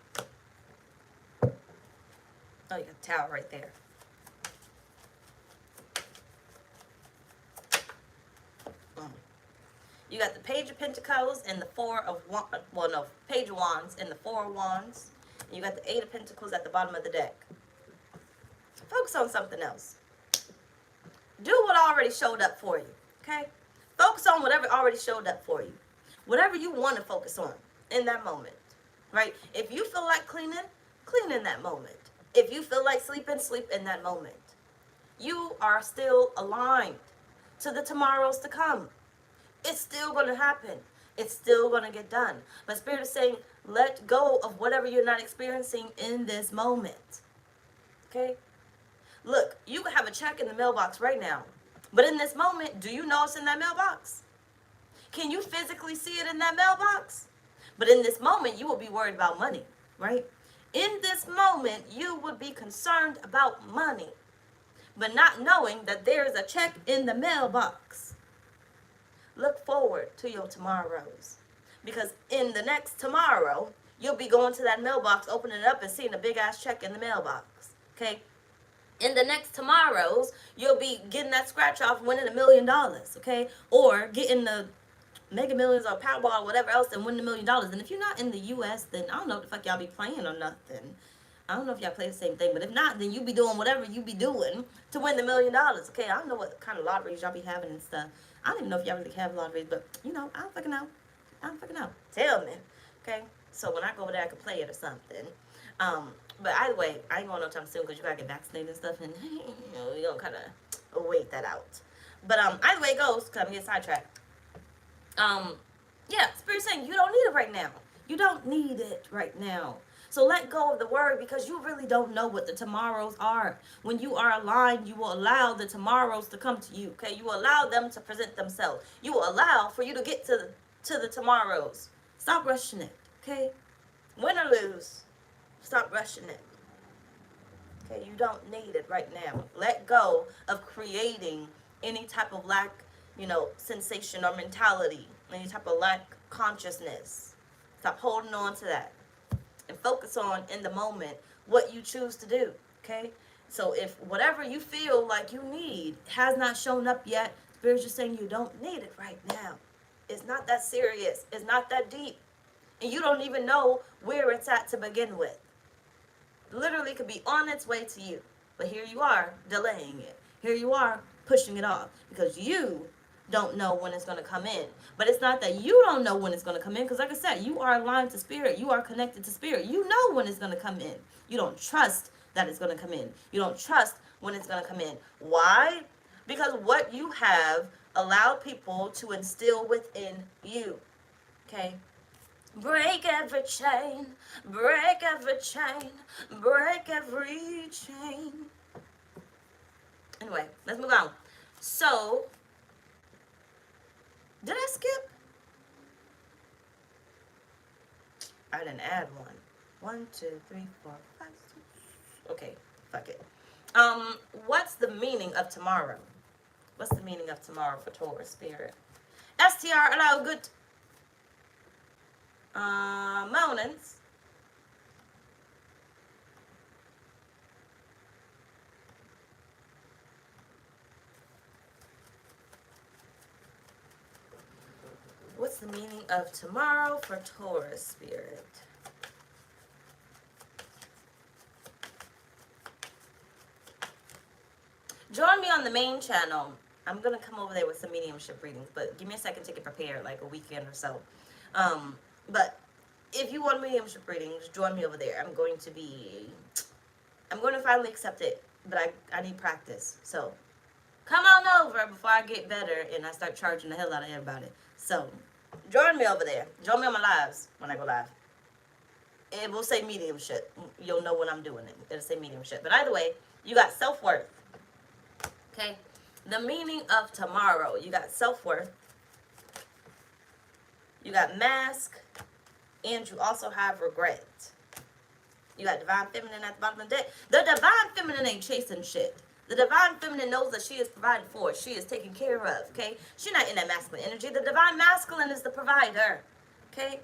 Oh, you got a towel right there. You got the Page of Pentacles and the Page of Wands and the Four of Wands. And you got the Eight of Pentacles at the bottom of the deck. Focus on something else. Do what already showed up for you, okay? Focus on whatever already showed up for you. Whatever you want to focus on in that moment, right? If you feel like cleaning, clean in that moment. If you feel like sleeping, sleep in that moment. You are still aligned to the tomorrows to come. It's still going to happen. It's still going to get done. But Spirit is saying, let go of whatever you're not experiencing in this moment. Okay? Look, you could have a check in the mailbox right now. But in this moment, do you know it's in that mailbox? Can you physically see it in that mailbox? But in this moment, you will be worried about money, right? In this moment, you would be concerned about money, but not knowing that there is a check in the mailbox. Look forward to your tomorrows, because in the next tomorrow, you'll be going to that mailbox, opening it up and seeing a big ass check in the mailbox, okay? In the next tomorrows, you'll be getting that scratch off, winning $1 million, okay? Or getting the Mega Millions or Powerball or whatever else and winning $1 million. And if you're not in the U.S., then I don't know what the fuck y'all be playing or nothing. I don't know if y'all play the same thing, but if not, then you be doing whatever you be doing to win the $1 million, okay? I don't know what kind of lotteries y'all be having and stuff. I don't even know if y'all really have lotteries, but, you know, I don't fucking know. Tell me, okay? So when I go over there, I can play it or something. But either way, I ain't going no time soon because you gotta get vaccinated and stuff, and you know, you gonna kind of wait that out. But either way it goes, because I'm getting sidetracked. Yeah, Spirit's saying you don't need it right now. You don't need it right now. So let go of the worry, because you really don't know what the tomorrows are. When you are aligned, you will allow the tomorrows to come to you, okay? You will allow them to present themselves. You will allow for you to get to to the tomorrows. Stop rushing it, okay? Win or lose, stop rushing it. Okay, you don't need it right now. Let go of creating any type of lack, sensation or mentality, any type of lack consciousness. Stop holding on to that and focus on, in the moment, what you choose to do, okay? So if whatever you feel like you need has not shown up yet, Spirit's just saying you don't need it right now. It's not that serious. It's not that deep. And you don't even know where it's at to begin with. Literally could be on its way to you. But here you are delaying it. Here you are pushing it off because you don't know when it's going to come in. But it's not that you don't know when it's going to come in, because like I said, you are aligned to Spirit. You are connected to Spirit. You know when it's going to come in. You don't trust that it's going to come in. You don't trust when it's going to come in. Why? Because what you have allowed people to instill within you. Okay? Break every chain, break every chain, break every chain. Anyway, let's move on. So, did I skip? I didn't add one. 1, 2, 3, 4, 5, 6. Okay, fuck it. What's the meaning of tomorrow? What's the meaning of tomorrow for Taurus Spirit? STR, allow good mornings. What's the meaning of tomorrow for Taurus Spirit? Join me on the main channel. I'm going to come over there with some mediumship readings, but give me a second to get prepared, like a weekend or so. But if you want mediumship readings, join me over there. I'm going to finally accept it, but I need practice. So come on over before I get better and I start charging the hell out of everybody. So join me over there. Join me on my lives when I go live. It will say mediumship. You'll know when I'm doing it. It'll say mediumship. But either way, you got self-worth. Okay? The meaning of tomorrow. You got self-worth. You got mask. And you also have regret. You got divine feminine at the bottom of the deck. The divine feminine ain't chasing shit. The divine feminine knows that she is provided for. She is taken care of, okay? She's not in that masculine energy. The divine masculine is the provider, okay?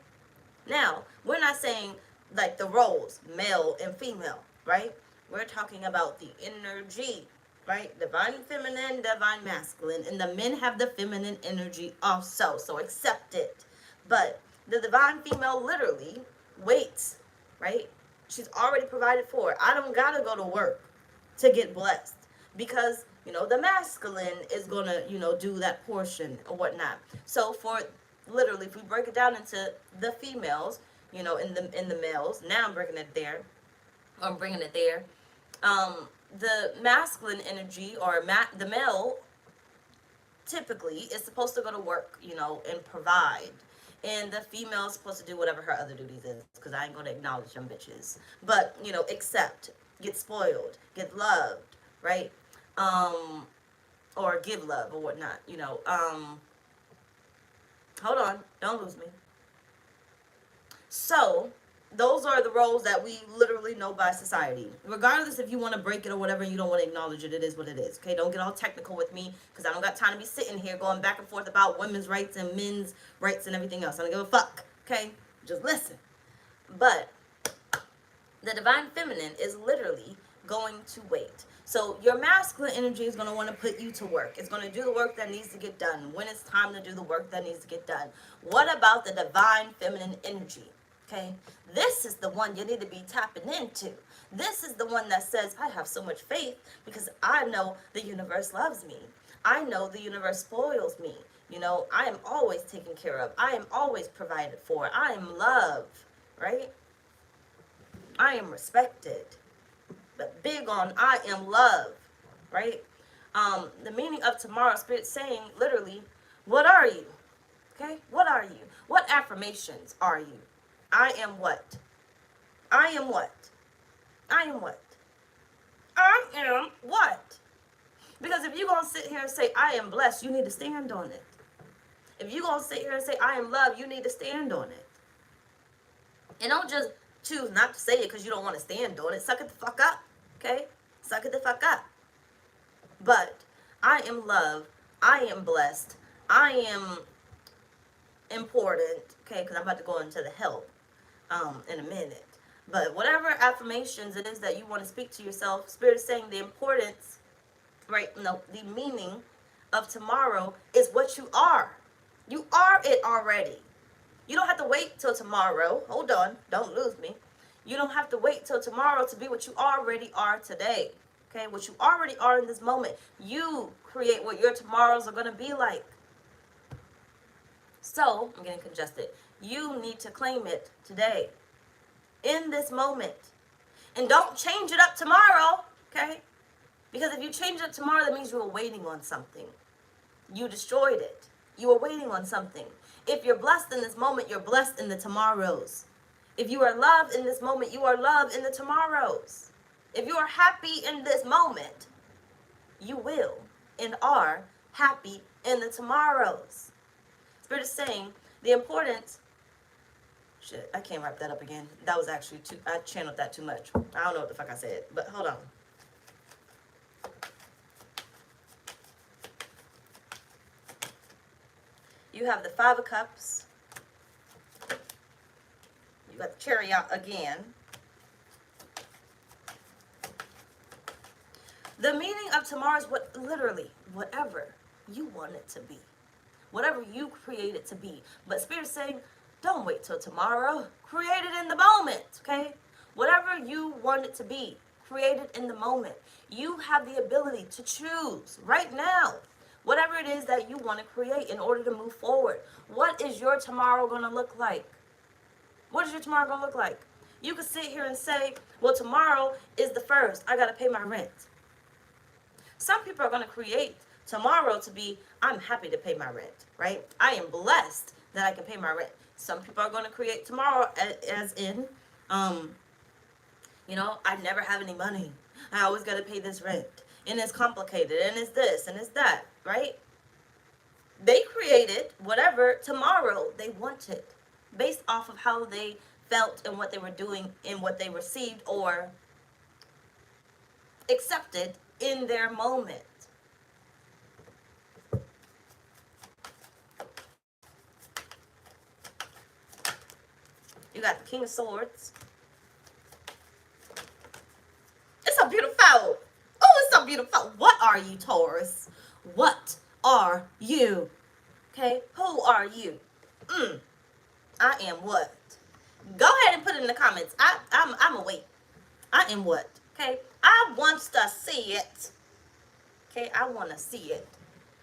Now, we're not saying, like, the roles, male and female, right? We're talking about the energy, right? Divine feminine, divine masculine. And the men have the feminine energy also, so accept it. But the divine female literally waits, right? She's already provided for. I don't got to go to work to get blessed. Because, the masculine is going to, do that portion or whatnot. So for literally, if we break it down into the females, in the males, now I'm bringing it there. The masculine energy or the male typically is supposed to go to work, and provide. And the female is supposed to do whatever her other duties is, because I ain't going to acknowledge them bitches. But, accept, get spoiled, get loved, right? Or give love or whatnot, hold on, don't lose me. So, those are the roles that we literally know by society. Regardless if you want to break it or whatever, you don't want to acknowledge it, it is what it is, okay? Don't get all technical with me, because I don't got time to be sitting here going back and forth about women's rights and men's rights and everything else. I don't give a fuck, okay? Just listen. But the divine feminine is literally going to wait. So your masculine energy is going to want to put you to work. It's going to do the work that needs to get done when it's time to do the work that needs to get done. What about the divine feminine energy? Okay, this is the one you need to be tapping into. This is the one that says, I have so much faith because I know the universe loves me. I know the universe spoils me. I am always taken care of. I am always provided for. I am loved, right? I am respected. But big on I am love, right? The meaning of tomorrow, Spirit saying literally, what are you? Okay, what are you? What affirmations are you? I am what? I am what? I am what? I am what? Because if you're going to sit here and say, I am blessed, you need to stand on it. If you're going to sit here and say, I am love, you need to stand on it. And don't just choose not to say it because you don't want to stand on it. Suck it the fuck up, okay? Suck it the fuck up. But I am love. I am blessed. I am important, okay? Because I'm about to go into the help in a minute. But whatever affirmations it is that you want to speak to yourself, Spirit is saying the importance, right? No, the meaning of tomorrow is what you are. You are it already. You don't have to wait till tomorrow. Hold on. Don't lose me. You don't have to wait till tomorrow to be what you already are today. Okay? What you already are in this moment. You create what your tomorrows are going to be like. So, I'm getting congested. You need to claim it today. In this moment. And don't change it up tomorrow. Okay? Because if you change it up tomorrow, that means you were waiting on something. You destroyed it. You were waiting on something. If you're blessed in this moment, you're blessed in the tomorrows. If you are loved in this moment, you are loved in the tomorrows. If you are happy in this moment, you will and are happy in the tomorrows. Spirit is saying the importance. Shit, I can't wrap that up again. That was actually I channeled that too much. I don't know what the fuck I said, but hold on. You have the Five of Cups. You got the Chariot again. The meaning of tomorrow is what, literally, whatever you want it to be. Whatever you create it to be. But Spirit is saying, don't wait till tomorrow. Create it in the moment, okay? Whatever you want it to be, create it in the moment. You have the ability to choose right now. Whatever it is that you want to create in order to move forward. What is your tomorrow going to look like? What is your tomorrow going to look like? You could sit here and say, well, tomorrow is the 1st. I got to pay my rent. Some people are going to create tomorrow to be, I'm happy to pay my rent, right? I am blessed that I can pay my rent. Some people are going to create tomorrow as in, you know, I never have any money. I always got to pay this rent. And it's complicated, and it's this, and it's that, right? They created whatever tomorrow they wanted based off of how they felt and what they were doing and what they received or accepted in their moment. You got the King of Swords. It's so beautiful. Oh, it's so beautiful. What are you, Taurus? What are you? Okay, who are you? I am what? Go ahead and put it in the comments. I'm awake. I am what? Okay, I want to see it. Okay, I want to see it.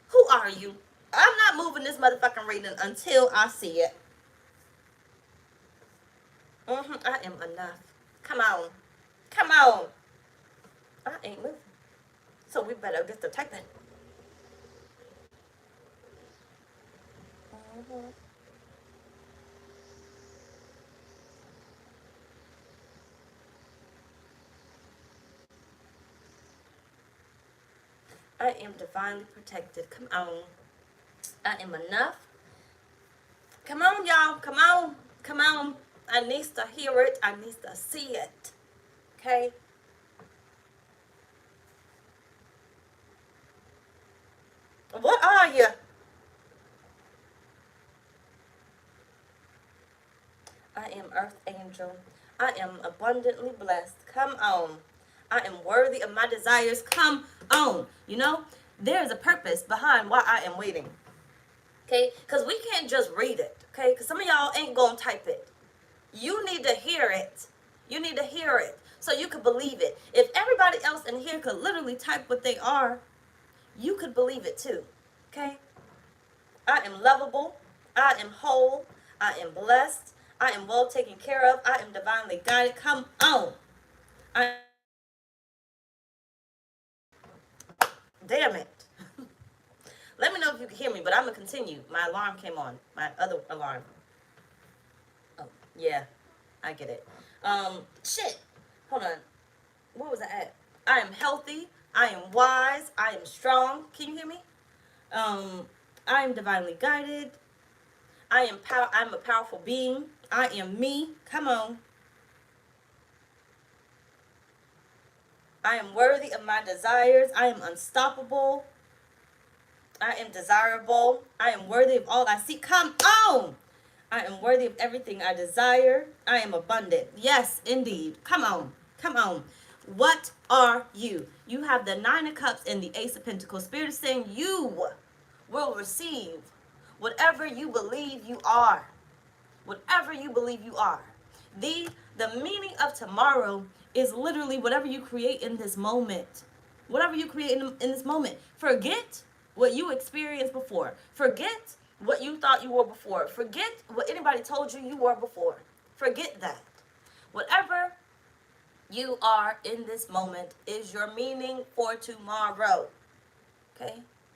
Who are you? I'm not moving this motherfucking reading until I see it. I am enough. Come on. Come on. I ain't moving. So we better get to typing. I am divinely protected. Come on. I am enough. Come on, y'all. Come on. Come on. I need to hear it. I need to see it. Okay? What are you? I am Earth Angel. I am abundantly blessed. Come on. I am worthy of my desires. Come on. You know, there is a purpose behind why I am waiting. Okay? Because we can't just read it. Okay? Because some of y'all ain't going to type it. You need to hear it. You need to hear it so you could believe it. If everybody else in here could literally type what they are, you could believe it too. Okay? I am lovable. I am whole. I am blessed. I am well taken care of. I am divinely guided. Come on. Damn it. Let me know if you can hear me, but I'm going to continue. My alarm came on. My other alarm. Oh, yeah. I get it. Shit. Hold on. What was I at? I am healthy. I am wise. I am strong. Can you hear me? I am divinely guided. I'm a powerful being. I am me. Come on. I am worthy of my desires. I am unstoppable. I am desirable. I am worthy of all I see. Come on. I am worthy of everything I desire. I am abundant. Yes, indeed. Come on. Come on. What are you? You have the Nine of Cups and the Ace of Pentacles. Spirit is saying you will receive whatever you believe you are. Whatever you believe you are. The meaning of tomorrow is literally whatever you create in this moment. Whatever you create in this moment. Forget what you experienced before. Forget what you thought you were before. Forget what anybody told you you were before. Forget that. Whatever you are in this moment is your meaning for tomorrow. Okay?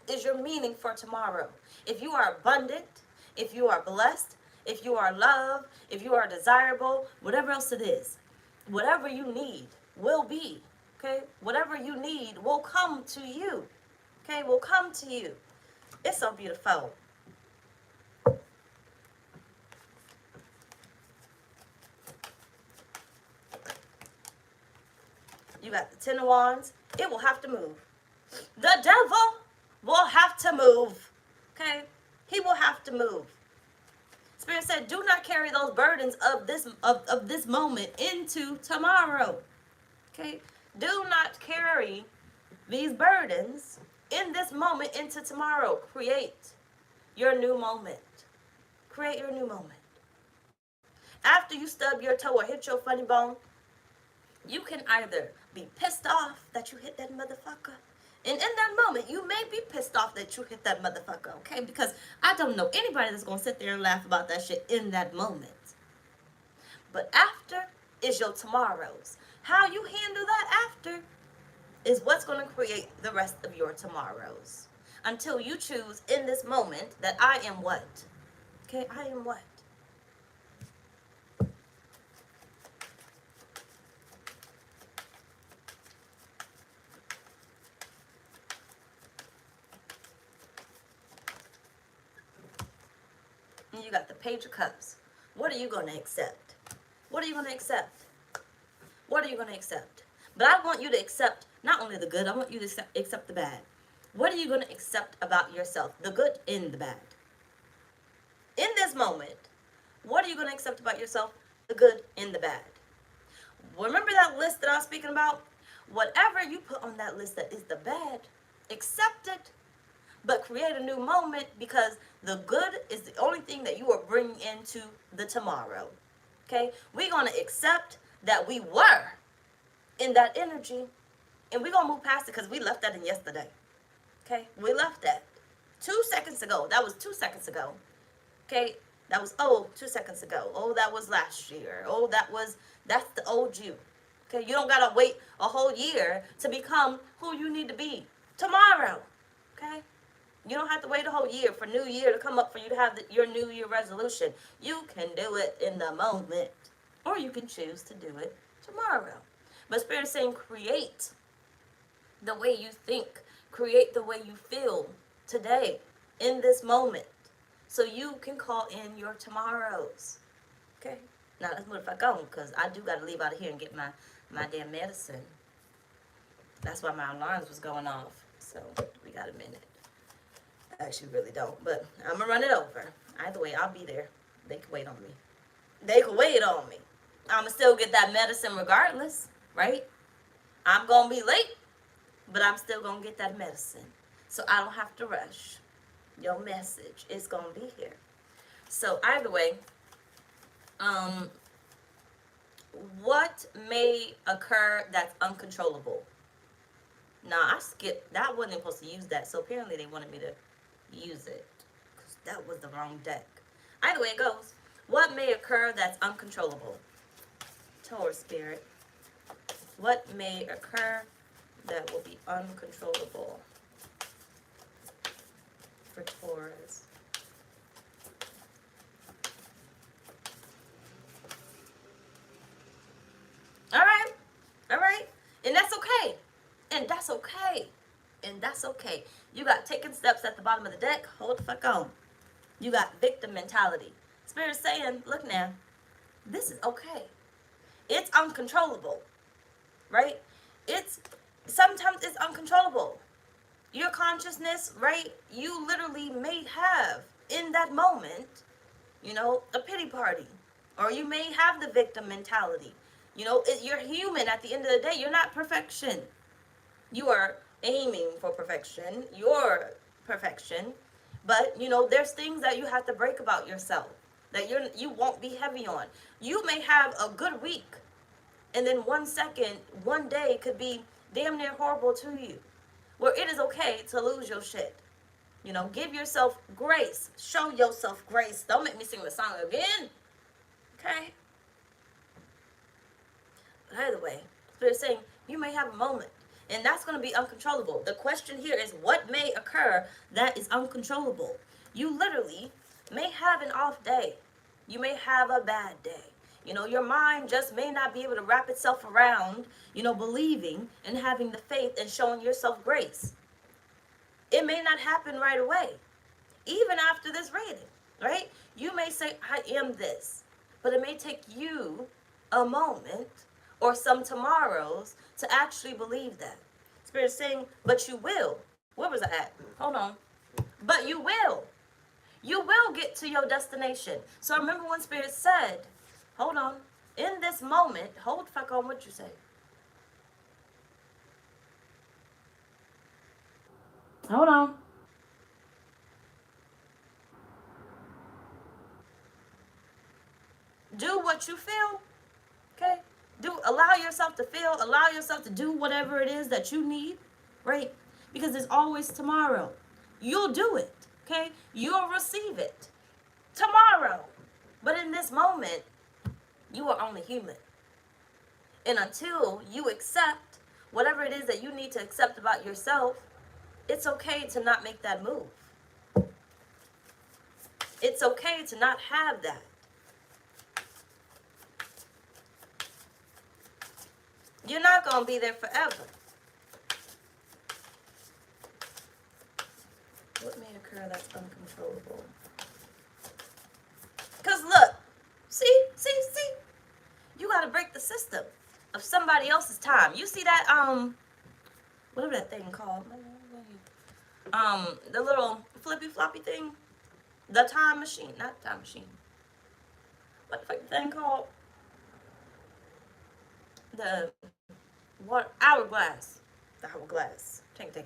Is your meaning for tomorrow. If you are abundant, if you are blessed, if you are loved, if you are desirable, whatever else it is, whatever you need will be. Okay? Whatever you need will come to you. Okay? Will come to you. It's so beautiful. You got the Ten of Wands. It will have to move. The devil will have to move. Okay? He will have to move. Spirit said, do not carry those burdens of this moment into tomorrow. Okay? Do not carry these burdens in this moment into tomorrow. Create your new moment. Create your new moment. After you stub your toe or hit your funny bone, you can either be pissed off that you hit that motherfucker. And in that moment, you may be pissed off that you hit that motherfucker, okay? Because I don't know anybody that's going to sit there and laugh about that shit in that moment. But after is your tomorrows. How you handle that after is what's going to create the rest of your tomorrows. Until you choose in this moment that I am what? Okay, I am what? And you got the Page of Cups. What are you going to accept? What are you going to accept? What are you going to accept? But I want you to accept not only the good, I want you to accept the bad. What are you going to accept about yourself? The good and the bad. In this moment, what are you going to accept about yourself? The good and the bad. Remember that list that I was speaking about? Whatever you put on that list that is the bad, accept it. But create a new moment, because the good is the only thing that you are bringing into the tomorrow. Okay? We're going to accept that we were in that energy, and we're going to move past it because we left that in yesterday. Okay? We left that 2 seconds ago. That was 2 seconds ago. Okay? That was, 2 seconds ago. Oh, that was last year. Oh, that's the old you. Okay? You don't got to wait a whole year to become who you need to be tomorrow. Okay? You don't have to wait a whole year for New Year to come up for you to have your New Year resolution. You can do it in the moment, or you can choose to do it tomorrow. But Spirit is saying create the way you think. Create the way you feel today, in this moment, so you can call in your tomorrows. Okay? Now let's move the fuck on, because I do got to leave out of here and get my damn medicine. That's why my alarms was going off. So we got a minute. Actually, really don't, but I'm gonna run it over. Either way, I'll be there. They can wait on me. They can wait on me. I'm gonna still get that medicine regardless, right? I'm gonna be late, but I'm still gonna get that medicine, so I don't have to rush. Your message is gonna be here. So either way, what may occur that's uncontrollable? Now I skipped. That wasn't supposed to use that, so apparently they wanted me to use it, because that was the wrong deck. Either way it goes, what may occur that's uncontrollable? Taurus Spirit, what may occur that will be uncontrollable for Taurus? All right, and that's okay, and that's okay. And that's okay. You got taking steps at the bottom of the deck. Hold the fuck on. You got victim mentality. Spirit's saying, look now, this is okay. It's uncontrollable, right? It's sometimes it's uncontrollable. Your consciousness, right? You literally may have in that moment, you know, a pity party, or you may have the victim mentality. You know, you're human at the end of the day. You're not perfection. You are aiming for perfection. You're perfection. But, you know, there's things that you have to break about yourself that you won't be heavy on. You may have a good week, and then 1 second, one day could be damn near horrible to you, where it is okay to lose your shit. You know, give yourself grace. Show yourself grace. Don't make me sing the song again. Okay? But either way, Spirit's saying you may have a moment, and that's going to be uncontrollable. The question here is what may occur that is uncontrollable. You literally may have an off day. You may have a bad day. You know, your mind just may not be able to wrap itself around, you know, believing and having the faith and showing yourself grace. It may not happen right away, even after this reading, right? You may say, I am this, but it may take you a moment or some tomorrows to actually believe that. Spirit's saying, but you will. Where was I at? Hold on. But you will. You will get to your destination. So remember when Spirit said, hold on, in this moment, hold the fuck on what you say. Hold on. Do what you feel, okay? Allow yourself to feel, allow yourself to do whatever it is that you need, right? Because there's always tomorrow. You'll do it, okay? You'll receive it tomorrow. But in this moment, you are only human. And until you accept whatever it is that you need to accept about yourself, it's okay to not make that move. It's okay to not have that. You're not going to be there forever. What may occur that's uncontrollable? Because look, see, you got to break the system of somebody else's time. You see that, whatever that thing called, the little flippy floppy thing, the time machine, not time machine. What the fuck the thing called? The what? Hourglass. The hourglass. Take care.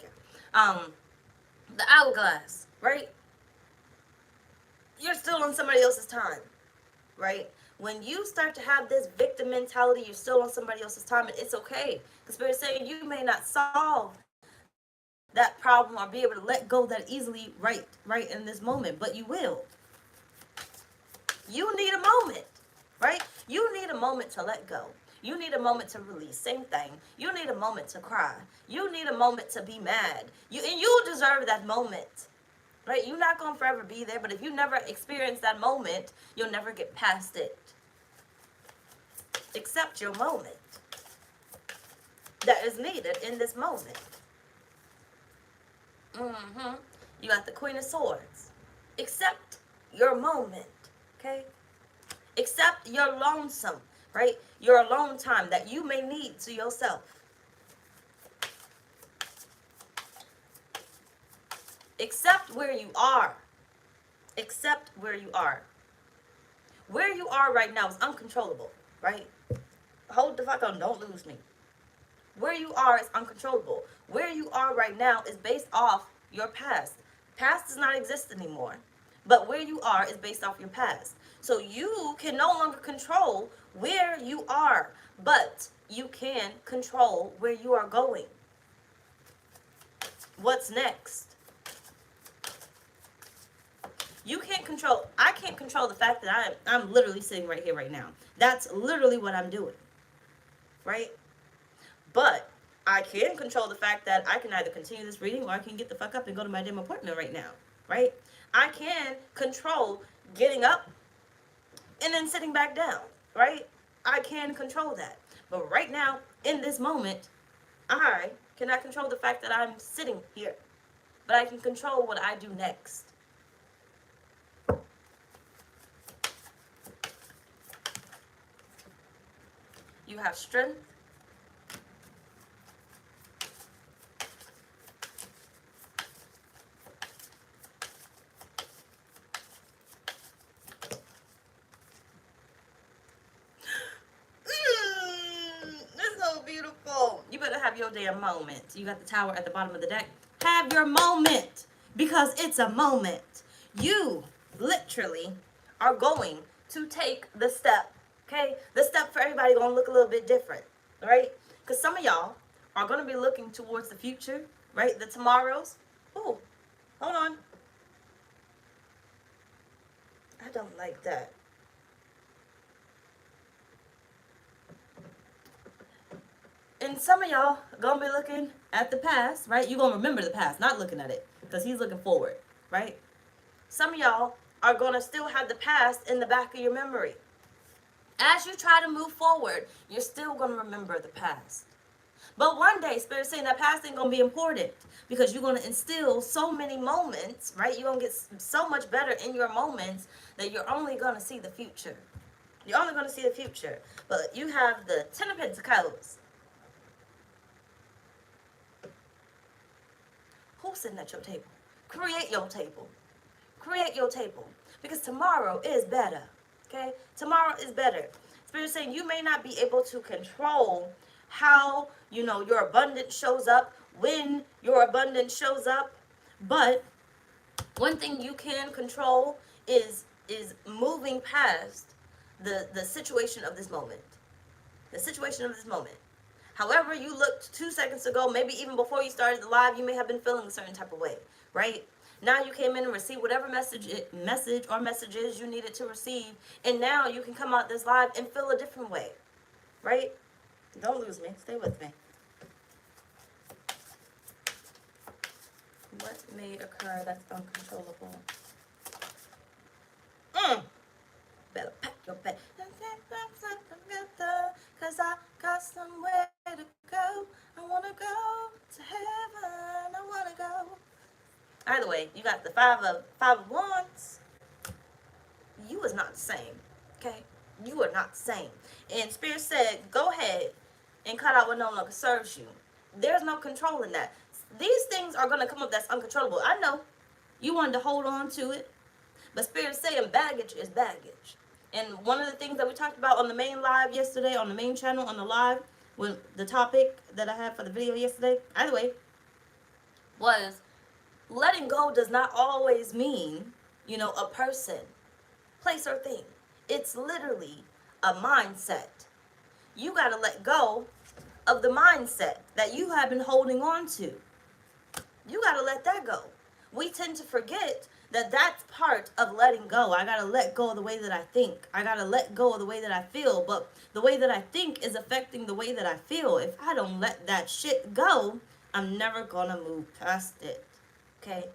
The hourglass, right? You're still on somebody else's time, right? When you start to have this victim mentality, you're still on somebody else's time, and it's okay. Because Spirit's saying you may not solve that problem or be able to let go that easily right in this moment, but you will. You need a moment, right? You need a moment to let go. You need a moment to release. Same thing. You need a moment to cry. You need a moment to be mad. And you deserve that moment, right? You're not going to forever be there, but if you never experience that moment, you'll never get past it. Accept your moment that is needed in this moment. You got the Queen of Swords. Accept your moment, okay? Accept your lonesome, right? Your alone time that you may need to yourself. Accept where you are. Accept where you are. Where you are right now is uncontrollable, right? Hold the fuck on, don't lose me. Where you are is uncontrollable. Where you are right now is based off your past. Past does not exist anymore. But where you are is based off your past. So you can no longer control where you are, but you can control where you are going. What's next? You can't control, I can't control the fact that I'm literally sitting right here right now. That's literally what I'm doing, right? But I can control the fact that I can either continue this reading or I can get the fuck up and go to my damn appointment right now, right? I can control getting up and then sitting back down, right? I can control that. But right now, in this moment, I cannot control the fact that I'm sitting here. But I can control what I do next. you have strength. That's so beautiful. You better have your damn moment. You got the Tower at the bottom of the deck. Have your moment, because it's a moment. You literally are going to take the step, okay? The step for everybody gonna look a little bit different, right? Because some of y'all are gonna be looking towards the future, right? The tomorrows. Ooh, hold on. I don't like that. And some of y'all gonna be looking at the past, right? You're gonna remember the past, not looking at it, because he's looking forward, right? Some of y'all are gonna still have the past in the back of your memory. As you try to move forward, you're still gonna remember the past. But one day, Spirit's saying that past ain't gonna be important, because you're gonna instill so many moments, right? You're gonna get so much better in your moments that you're only gonna see the future. You're only gonna see the future. But you have the Ten of Pentacles. Who's sitting at your table? Create your table. Create your table. Because tomorrow is better. Okay? Tomorrow is better. Spirit saying you may not be able to control how, your abundance shows up, when your abundance shows up. But one thing you can control is moving past the situation of this moment. The situation of this moment. However you looked 2 seconds ago, maybe even before you started the live, you may have been feeling a certain type of way, right? Now you came in and received whatever message or messages you needed to receive, and now you can come out this live and feel a different way, right? Don't lose me. Stay with me. What may occur that's uncontrollable? Better pack your bag. Cause I got somewhere to go. I wanna go to heaven. I wanna go. Either way, you got the five of wands. You is not the same. Okay? You are not the same. And Spirit said, go ahead and cut out what no longer serves you. There's no control in that. These things are gonna come up that's uncontrollable. I know. You wanted to hold on to it. But Spirit's saying baggage is baggage. And one of the things that we talked about on the main live yesterday, on the main channel, on the live, with the topic that I had for the video yesterday, either way, was letting go does not always mean, a person, place, or thing. It's literally a mindset. You got to let go of the mindset that you have been holding on to. You got to let that go. We tend to forget that that's part of letting go. I got to let go of the way that I think. I got to let go of the way that I feel. But the way that I think is affecting the way that I feel. If I don't let that shit go, I'm never going to move past it. Okay?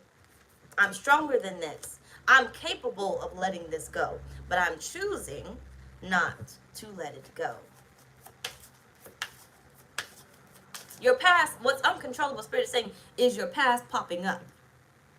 I'm stronger than this. I'm capable of letting this go. But I'm choosing not to let it go. Your past, what's uncontrollable, Spirit is saying, is your past popping up.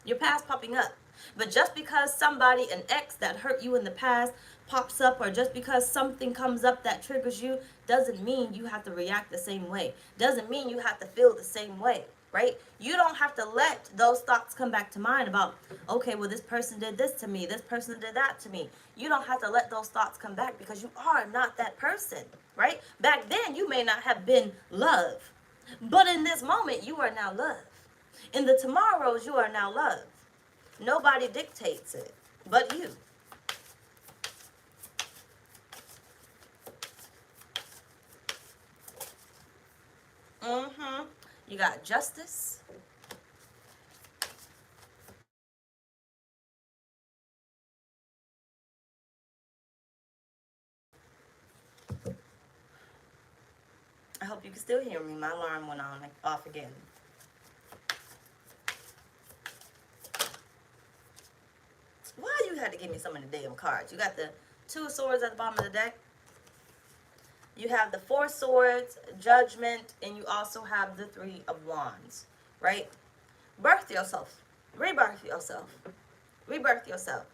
Your past popping up. But just because somebody, an ex that hurt you in the past, pops up, or just because something comes up that triggers you, doesn't mean you have to react the same way. Doesn't mean you have to feel the same way, right? You don't have to let those thoughts come back to mind about, okay, well, this person did this to me. This person did that to me. You don't have to let those thoughts come back, because you are not that person, right? Back then, you may not have been love. But in this moment, you are now love. In the tomorrows, you are now love. Nobody dictates it but you. You got justice. I hope you can still hear me. My alarm went off again. Why you had to give me some of the damn cards? You got the Two of Swords at the bottom of the deck. You have the Four Swords, Judgment, and you also have the Three of Wands, right? Birth yourself. Rebirth yourself. Rebirth yourself.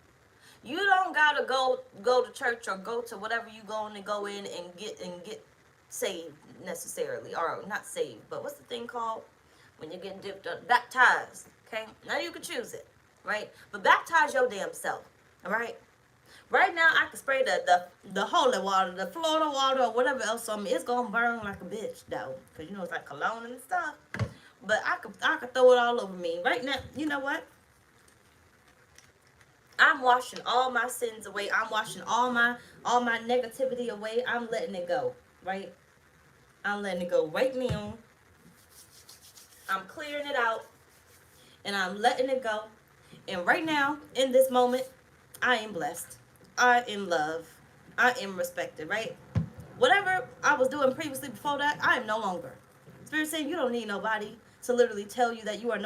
You don't gotta go to church or go to whatever you going to go in and get saved necessarily, or not saved, but what's the thing called when you're getting dipped up? Baptized. Okay, now you can choose it, right? But baptize your damn self, all right? Right now, I can spray the holy water, the Florida water, or whatever else on me. It's gonna burn like a bitch though, cause you know it's like cologne and stuff. But I could throw it all over me right now. You know what? I'm washing all my sins away. I'm washing all my negativity away. I'm letting it go, right? I'm letting it go right now. I'm clearing it out, and I'm letting it go. And right now, in this moment, I am blessed. I am loved. I am respected, right? Whatever I was doing previously before that, I am no longer. Spirit saying you don't need nobody to literally tell you that you are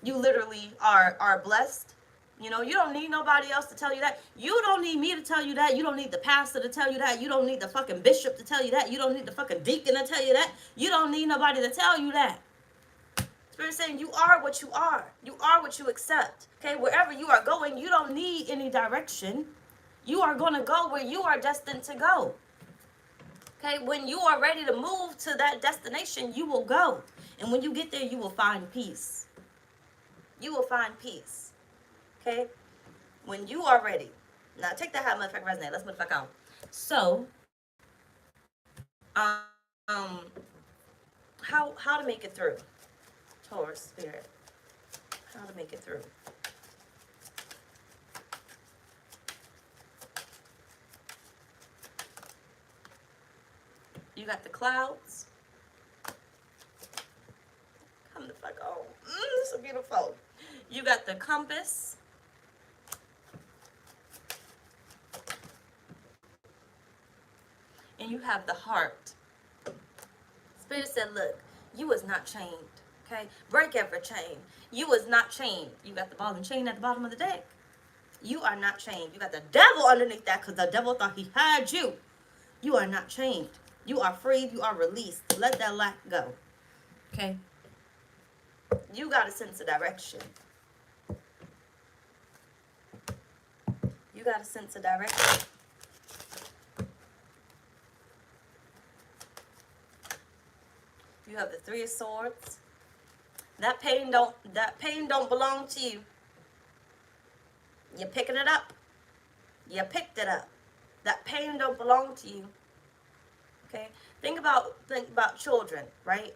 you literally are blessed. You know, you don't need nobody else to tell you that. You don't need me to tell you that. You don't need the pastor to tell you that. You don't need the fucking bishop to tell you that. You don't need the fucking deacon to tell you that. You don't need nobody to tell you that. Spirit saying you are what you are. You are what you accept. Okay, wherever you are going, you don't need any direction. You are going to go where you are destined to go. Okay, when you are ready to move to that destination, you will go. And when you get there, you will find peace. You will find peace. Okay? When you are ready. Now, take that how motherfucker resonate. Let's move the fuck on. So, how to make it through? Taurus spirit. How to make it through. You got the clouds. Come the fuck on. This is beautiful. You got the compass. And you have the heart. Spirit said, look, you is not chained. Okay? Break every chain. You is not chained. You got the ball and chain at the bottom of the deck. You are not chained. You got the devil underneath that because the devil thought he had you. You are not chained. You are free. You are released. Let that lack go. Okay? You got a sense of direction. You got a sense of direction. You have the Three of Swords. That pain don't belong to you. You're picking it up. You picked it up. That pain don't belong to you. Okay? Think about children, right?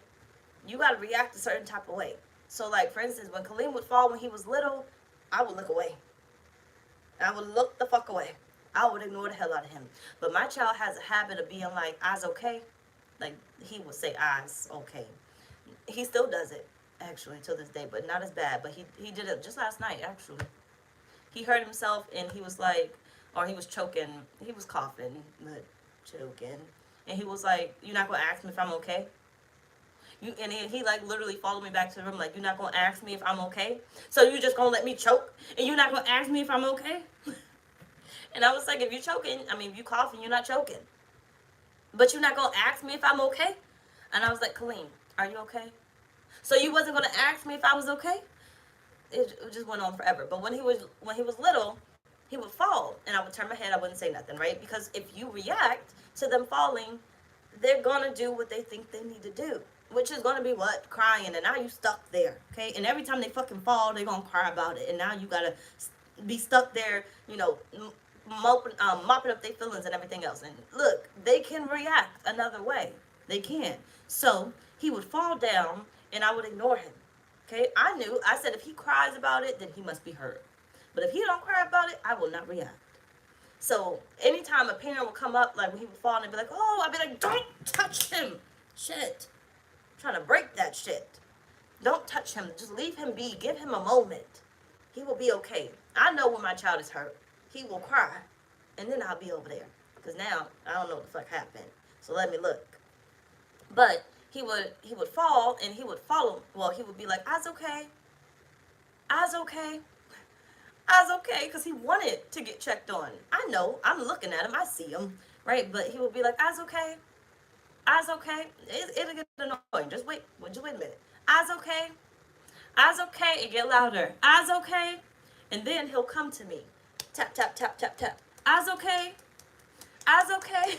You got to react a certain type of way. So, like, for instance, when Kaleem would fall when he was little, I would look away. I would look the fuck away. I would ignore the hell out of him. But my child has a habit of being like, eyes okay? Like, he would say, eyes okay. He still does it, actually, to this day, but not as bad. But he did it just last night, actually. He hurt himself, and he was like, or he was choking. He was coughing, but choking. And he was like, you're not going to ask me if I'm okay? And he like literally followed me back to the room like, you're not going to ask me if I'm okay? So you just going to let me choke? And you're not going to ask me if I'm okay? And I was like, if you're choking, I mean, if you coughing, you're not choking. But you're not going to ask me if I'm okay? And I was like, Kaleem, are you okay? So you wasn't going to ask me if I was okay? It just went on forever. But when he was little, he would fall. And I would turn my head. I wouldn't say nothing, right? Because if you react to them falling, they're going to do what they think they need to do. Which is going to be what? Crying. And now you stuck there, okay? And every time they fucking fall, they're going to cry about it. And now you got to be stuck there, you know, mopping up their feelings and everything else. And look, they can react another way. They can. So he would fall down and I would ignore him, okay? I said if he cries about it, then he must be hurt. But if he don't cry about it, I will not react. So anytime a parent would come up, like when he would fall and be like, oh, I'd be like, don't touch him. Shit. Trying to break that shit. Don't touch him. Just leave him be. Give him a moment. He will be okay. I know when my child is hurt. He will cry. And then I'll be over there. Because now I don't know what the fuck happened. So let me look. But he would fall and he would follow. Well, he would be like, I's okay. I's okay. I's okay. Because he wanted to get checked on. I know. I'm looking at him. I see him. Right? But he would be like, I's okay. Eyes okay? It'll get annoying. Just wait a minute. Eyes okay? Eyes okay? It get louder. Eyes okay? And then he'll come to me. Tap, tap, tap, tap, tap. Eyes okay? Eyes okay?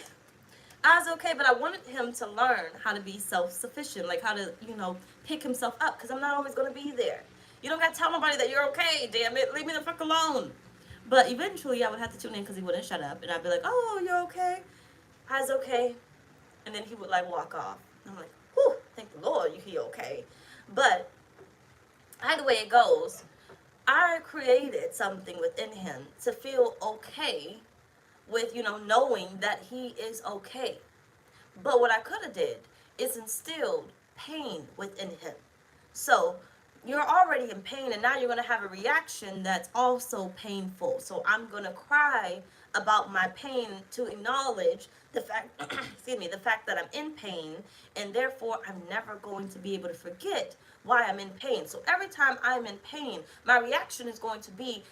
I was okay, but I wanted him to learn how to be self-sufficient, like how to, pick himself up, because I'm not always going to be there. You don't got to tell nobody that you're okay, damn it. Leave me the fuck alone. But eventually I would have to tune in because he wouldn't shut up. And I'd be like, oh, you're okay? I was okay. And then he would like walk off. And I'm like, whew, thank the Lord he okay. But either way it goes, I created something within him to feel okay with, knowing that he is okay. But what I could have did is instilled pain within him. So you're already in pain, and now you're going to have a reaction that's also painful. So I'm going to cry about my pain to acknowledge the fact, excuse me, the fact that I'm in pain, and therefore I'm never going to be able to forget why I'm in pain. So every time I'm in pain, my reaction is going to be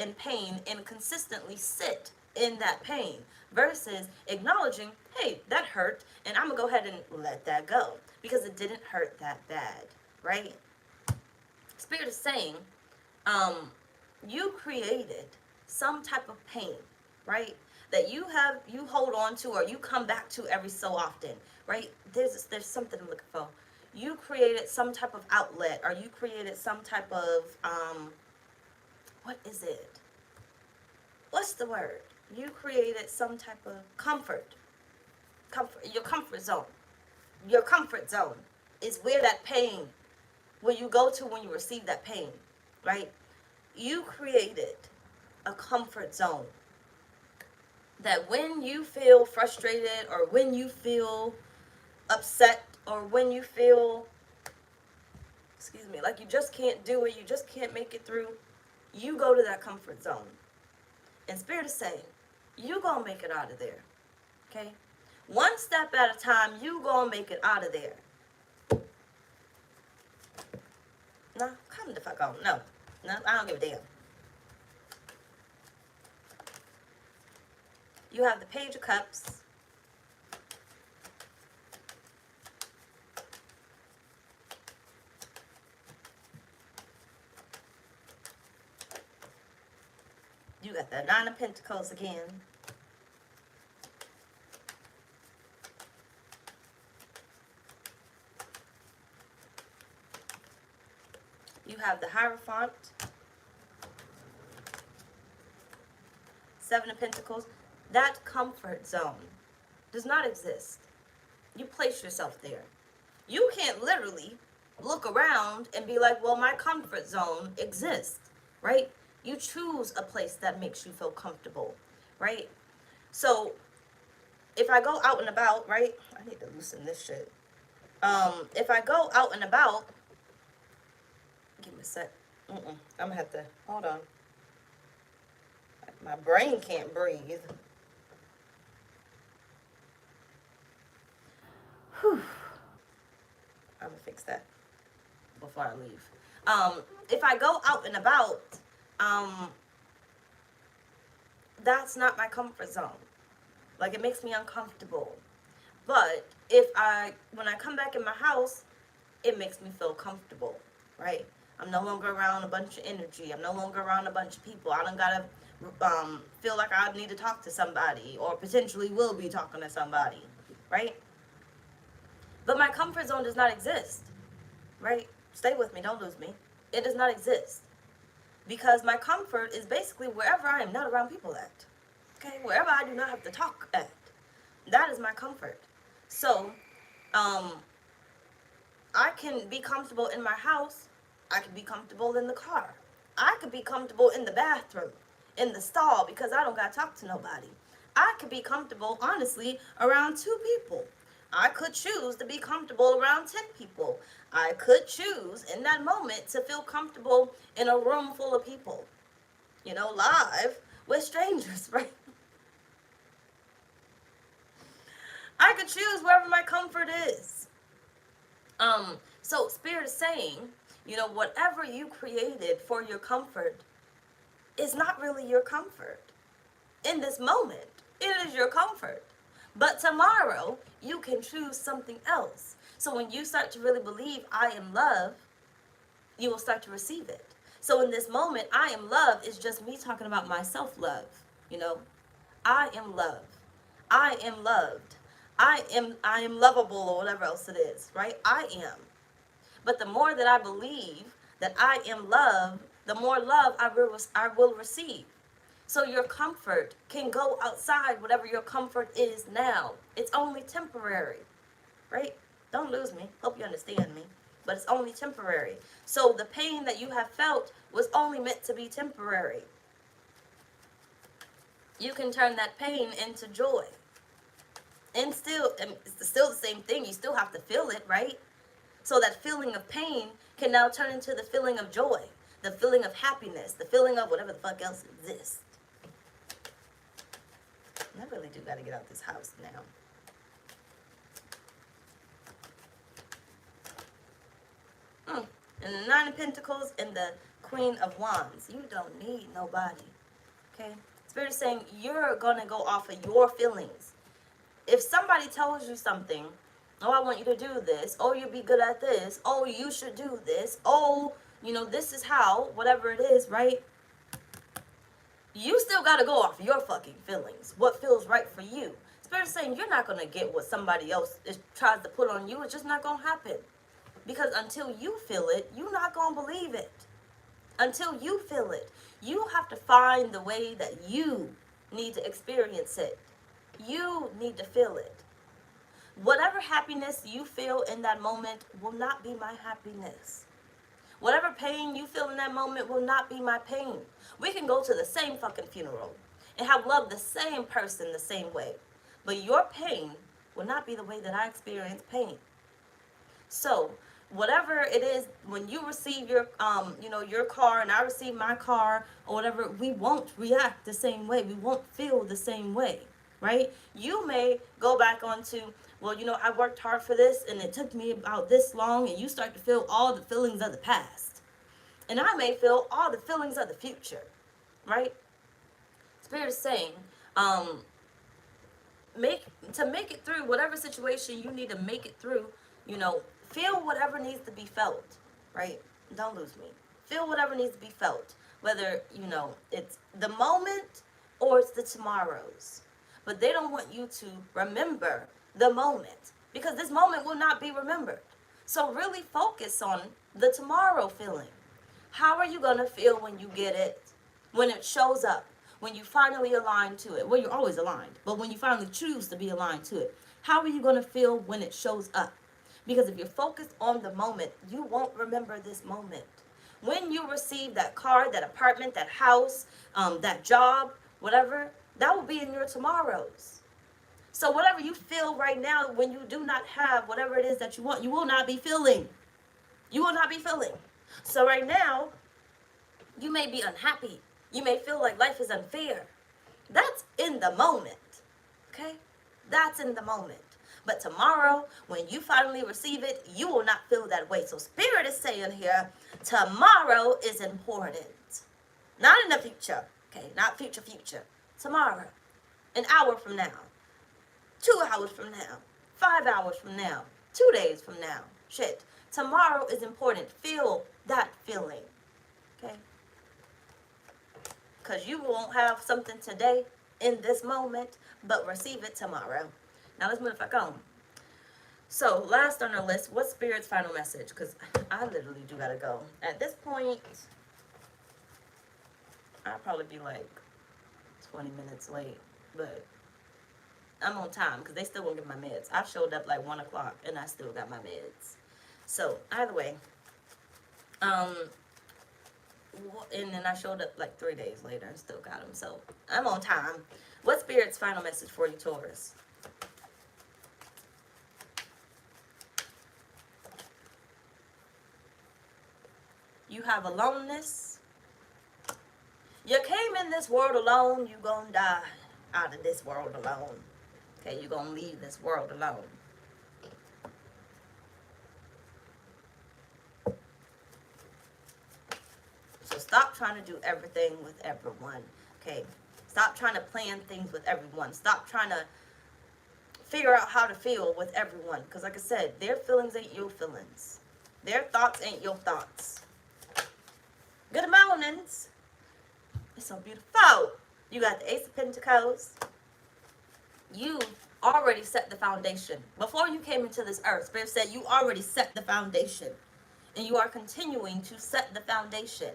in pain and consistently sit in that pain versus acknowledging, hey, that hurt, and I'm gonna go ahead and let that go because it didn't hurt that bad, right? Spirit is saying, you created some type of pain, right? That you hold on to, or you come back to every so often, right? There's something I'm looking for. You created some type of outlet, or you created some type of, what is it? What's the word? You created some type of comfort, your comfort zone. Your comfort zone is where that pain, where you go to when you receive that pain, right? You created a comfort zone that when you feel frustrated, or when you feel upset, or when you feel, like you just can't do it, you just can't make it through, you go to that comfort zone. And Spirit is saying, you gonna make it out of there, okay? One step at a time, you gonna make it out of there. No, come the fuck on. No, I don't give a damn. You have the Page of Cups. You got the Nine of Pentacles again. You have the Hierophant. Seven of Pentacles. That comfort zone does not exist. You place yourself there. You can't literally look around and be like, well, my comfort zone exists, right? You choose a place that makes you feel comfortable, right? So if I go out and about, right? I need to loosen this shit. If I go out and about, give me a sec. I'm gonna have to, hold on. My brain can't breathe. Whew. I'm gonna fix that before I leave. If I go out and about, that's not my comfort zone. Like, it makes me uncomfortable. But when I come back in my house, it makes me feel comfortable, right? I'm no longer around a bunch of energy. I'm no longer around a bunch of people. I don't gotta feel like I need to talk to somebody, or potentially will be talking to somebody, right? But my comfort zone does not exist, right? Stay with me, don't lose me. It does not exist. Because my comfort is basically wherever I am not around people at. Okay? Wherever I do not have to talk at. That is my comfort. So, I can be comfortable in my house. I can be comfortable in the car. I could be comfortable in the bathroom, in the stall, because I don't got to talk to nobody. I could be comfortable, honestly, around 2 people. I could choose to be comfortable around 10 people. I could choose in that moment to feel comfortable in a room full of people. Live with strangers, right? I could choose wherever my comfort is. So Spirit is saying, whatever you created for your comfort is not really your comfort. In this moment, it is your comfort. But tomorrow, you can choose something else. So when you start to really believe I am love, you will start to receive it. So in this moment, I am love is just me talking about my self-love. I am love. I am loved. I am lovable, or whatever else it is, right? I am. But the more that I believe that I am love, the more love I will receive. So your comfort can go outside whatever your comfort is now. It's only temporary, right? Don't lose me. Hope you understand me. But it's only temporary. So the pain that you have felt was only meant to be temporary. You can turn that pain into joy. And it's still the same thing. You still have to feel it, right? So that feeling of pain can now turn into the feeling of joy, the feeling of happiness, the feeling of whatever the fuck else exists. I really do got to get out this house now. And the Nine of Pentacles and the Queen of Wands. You don't need nobody. Okay? Spirit is saying you're going to go off of your feelings. If somebody tells you something, oh, I want you to do this. Oh, you'll be good at this. Oh, you should do this. Oh, this is how, whatever it is, right? You still got to go off your fucking feelings. What feels right for you. Spirit is saying you're not going to get what somebody else tries to put on you. It's just not going to happen. Because until you feel it, you're not going to believe it. Until you feel it. You have to find the way that you need to experience it. You need to feel it. Whatever happiness you feel in that moment will not be my happiness. Whatever pain you feel in that moment will not be my pain. We can go to the same fucking funeral and have loved the same person the same way. But your pain will not be the way that I experience pain. So, whatever it is, when you receive your car and I receive my car or whatever, we won't react the same way. We won't feel the same way, right? You may go back onto, well, I worked hard for this and it took me about this long, and you start to feel all the feelings of the past. And I may feel all the feelings of the future, right? Spirit is saying, make it through whatever situation you need to make it through, feel whatever needs to be felt, right? Don't lose me. Feel whatever needs to be felt, whether, it's the moment or it's the tomorrows. But they don't want you to remember the moment, because this moment will not be remembered. So really focus on the tomorrow feeling. How are you going to feel when you get it, when it shows up, when you finally align to it? Well, you're always aligned, but when you finally choose to be aligned to it, how are you going to feel when it shows up? Because if you're focused on the moment, you won't remember this moment. When you receive that car, that apartment, that house, that job, whatever, that will be in your tomorrows. So whatever you feel right now when you do not have whatever it is that you want, you will not be feeling. You will not be feeling. So right now, you may be unhappy. You may feel like life is unfair. That's in the moment. Okay? That's in the moment. But tomorrow, when you finally receive it, you will not feel that way. So Spirit is saying here, tomorrow is important. Not in the future. Okay? Not future. Tomorrow. An hour from now. 2 hours from now. 5 hours from now. 2 days from now. Shit. Tomorrow is important. Feel that feeling. Okay? Because you won't have something today in this moment, but receive it tomorrow. Now let's move the fuck on. So last on our list, what's Spirit's final message? Because I literally do gotta go. At this point, I'll probably be like 20 minutes late, but I'm on time because they still won't get my meds. I showed up like 1 o'clock and I still got my meds. So either way, and then I showed up like 3 days later and still got them. So I'm on time. What's Spirit's final message for you, Taurus? You have aloneness. You came in this world alone. You're going to die out of this world alone. Okay, you're going to leave this world alone. So stop trying to do everything with everyone. Okay, stop trying to plan things with everyone. Stop trying to figure out how to feel with everyone. Because like I said, their feelings ain't your feelings. Their thoughts ain't your thoughts. Good mornings. It's so beautiful. You got the Ace of Pentacles. You already set the foundation. Before you came into this earth, Spirit said you already set the foundation. And you are continuing to set the foundation.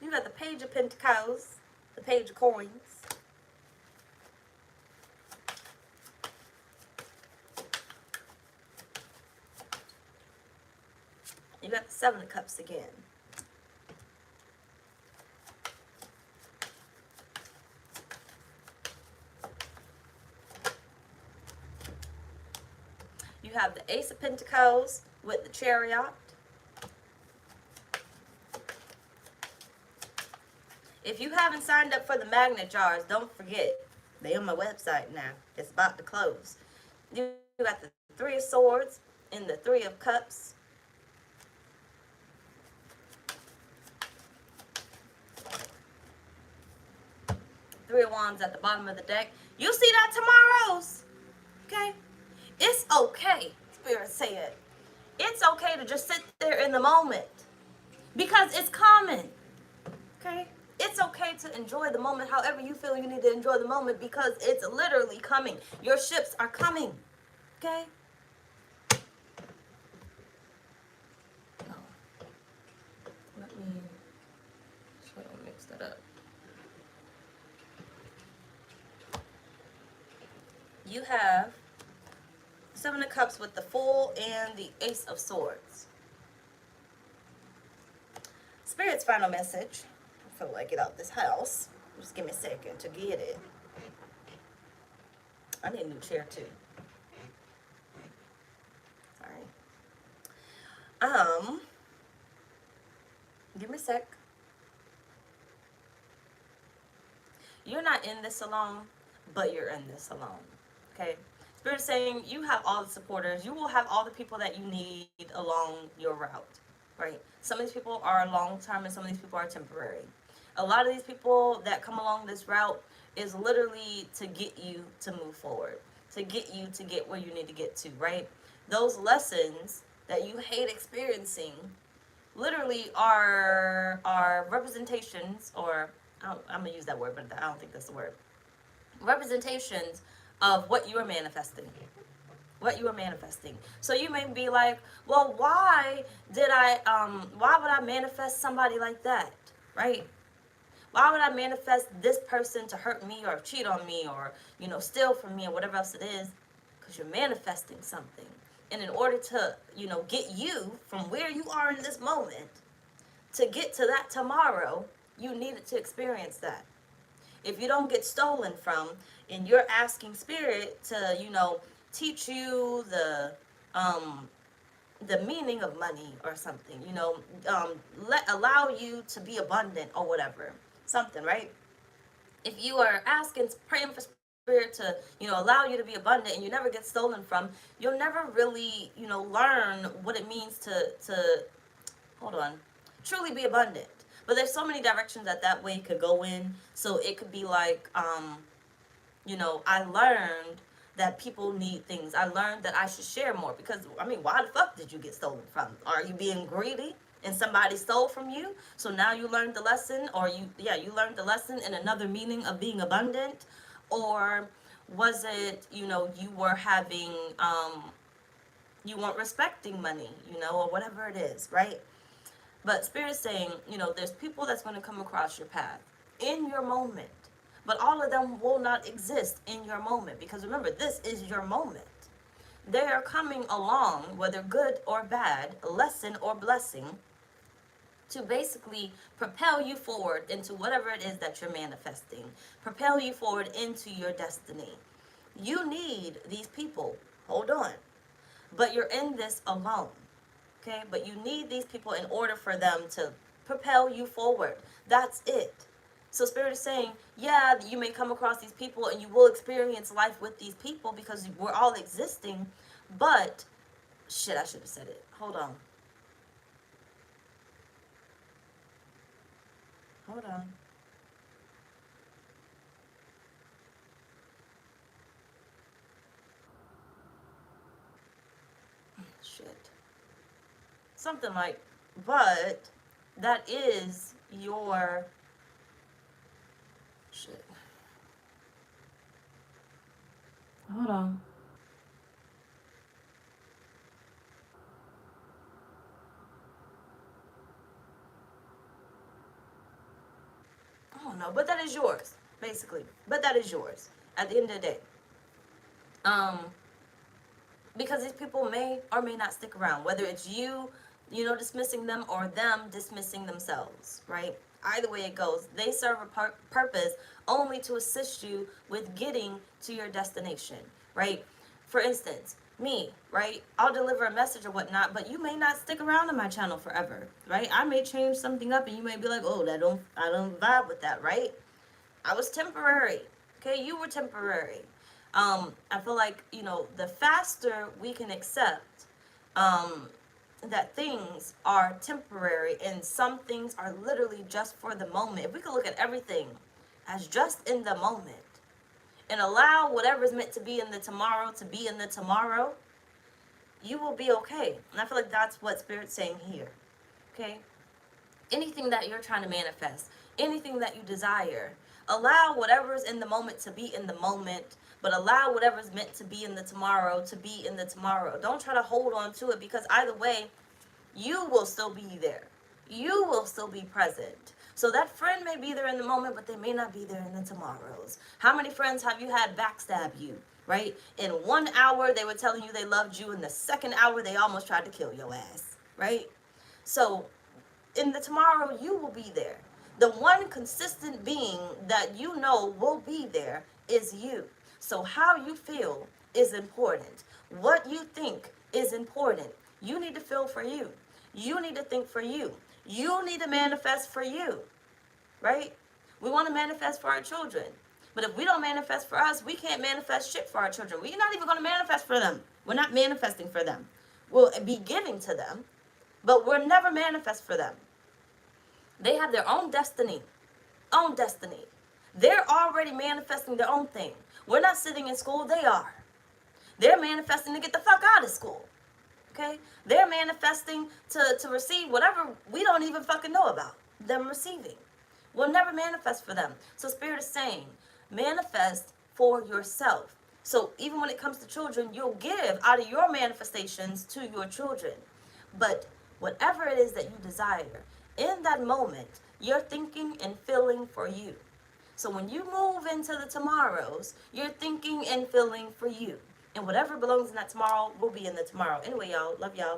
You got the Page of Pentacles, the Page of Coins. You got the Seven of Cups again. You have the Ace of Pentacles with the Chariot. If you haven't signed up for the magnet jars, don't forget. They're on my website now. It's about to close. You got the Three of Swords and the Three of Cups. Three of Wands at the bottom of the deck. You see that tomorrow's. Okay? It's okay, Spirit said. It's okay to just sit there in the moment. Because it's coming. Okay? It's okay to enjoy the moment however you feel you need to enjoy the moment because it's literally coming. Your ships are coming. Okay? Oh. Let me try to mix that up. You have Seven of Cups with the Fool and the Ace of Swords. Spirit's final message. I feel like get out this house. Just give me a second to get it. I need a new chair too. Sorry. Give me a sec. You're not in this alone, but you're in this alone. Okay? Spirit saying you have all the supporters. You will have all the people that you need along your route. Right? Some of these people are long-term and some of these people are temporary. A lot of these people that come along this route is literally to get you to move forward, to get you to get where you need to get to, right? Those lessons that you hate experiencing literally are representations, or I'm going to use that word, but I don't think that's the word. Representations of what you are manifesting. What you are manifesting. So you may be like, well, why would I manifest somebody like that, right? Why would I manifest this person to hurt me or cheat on me or, steal from me or whatever else it is? Because you're manifesting something. And in order to, get you from where you are in this moment to get to that tomorrow, you needed to experience that. If you don't get stolen from and you're asking Spirit to, teach you the meaning of money or something, allow you to be abundant or whatever. Something, right? If you are asking, praying for Spirit to, allow you to be abundant and you never get stolen from, you'll never really, learn what it means to truly be abundant. But there's so many directions that way could go in. So it could be like, I learned that people need things. I learned that I should share more because, why the fuck did you get stolen from? Are you being greedy? And somebody stole from you, so now you learned the lesson, or you learned the lesson in another meaning of being abundant, or was it, you were having, you weren't respecting money, or whatever it is, right? But Spirit's saying, there's people that's going to come across your path in your moment, but all of them will not exist in your moment, because remember, this is your moment. They are coming along, whether good or bad, lesson or blessing, to basically propel you forward into whatever it is that you're manifesting, propel you forward into your destiny. You need these people. Hold on. But you're in this alone. Okay? But you need these people in order for them to propel you forward. That's it. So Spirit is saying, yeah, you may come across these people and you will experience life with these people because we're all existing, but shit, I should have said it. Hold on. Hold on. Shit. Something like, but that is your shit. Hold on. I don't know, but that is yours, basically. But that is yours at the end of the day. Um, because these people may or may not stick around, whether it's you, dismissing them, or them dismissing themselves, right? Either way it goes, they serve a purpose only to assist you with getting to your destination, right? For instance, me, right? I'll deliver a message or whatnot, but you may not stick around on my channel forever, right? I may change something up and you may be like, oh, I don't vibe with that, right? I was temporary. Okay, you were temporary. I feel like, the faster we can accept that things are temporary and some things are literally just for the moment. If we could look at everything as just in the moment and allow whatever is meant to be in the tomorrow to be in the tomorrow, you will be okay. And I feel like that's what Spirit's saying here. Okay? Anything that you're trying to manifest, anything that you desire, allow whatever's in the moment to be in the moment, but allow whatever's meant to be in the tomorrow to be in the tomorrow. Don't try to hold on to it, because either way, you will still be there. You will still be present. So that friend may be there in the moment, but they may not be there in the tomorrows. How many friends have you had backstab you, right? In 1 hour, they were telling you they loved you. In the second hour, they almost tried to kill your ass, right? So in the tomorrow, you will be there. The one consistent being that you know will be there is you. So how you feel is important. What you think is important. You need to feel for you. You need to think for you. You need to manifest for you, right? We want to manifest for our children. But if we don't manifest for us, we can't manifest shit for our children. We're not even going to manifest for them. We're not manifesting for them. We'll be giving to them, but we'll never manifest for them. They have their own destiny. Own destiny. They're already manifesting their own thing. We're not sitting in school. They are. They're manifesting to get the fuck out of school. Okay? They're manifesting to receive whatever we don't even fucking know about them receiving. We'll never manifest for them. So Spirit is saying, manifest for yourself. So even when it comes to children, you'll give out of your manifestations to your children. But whatever it is that you desire, in that moment, you're thinking and feeling for you. So when you move into the tomorrows, you're thinking and feeling for you. And whatever belongs in that tomorrow will be in the tomorrow. Anyway, y'all, love y'all.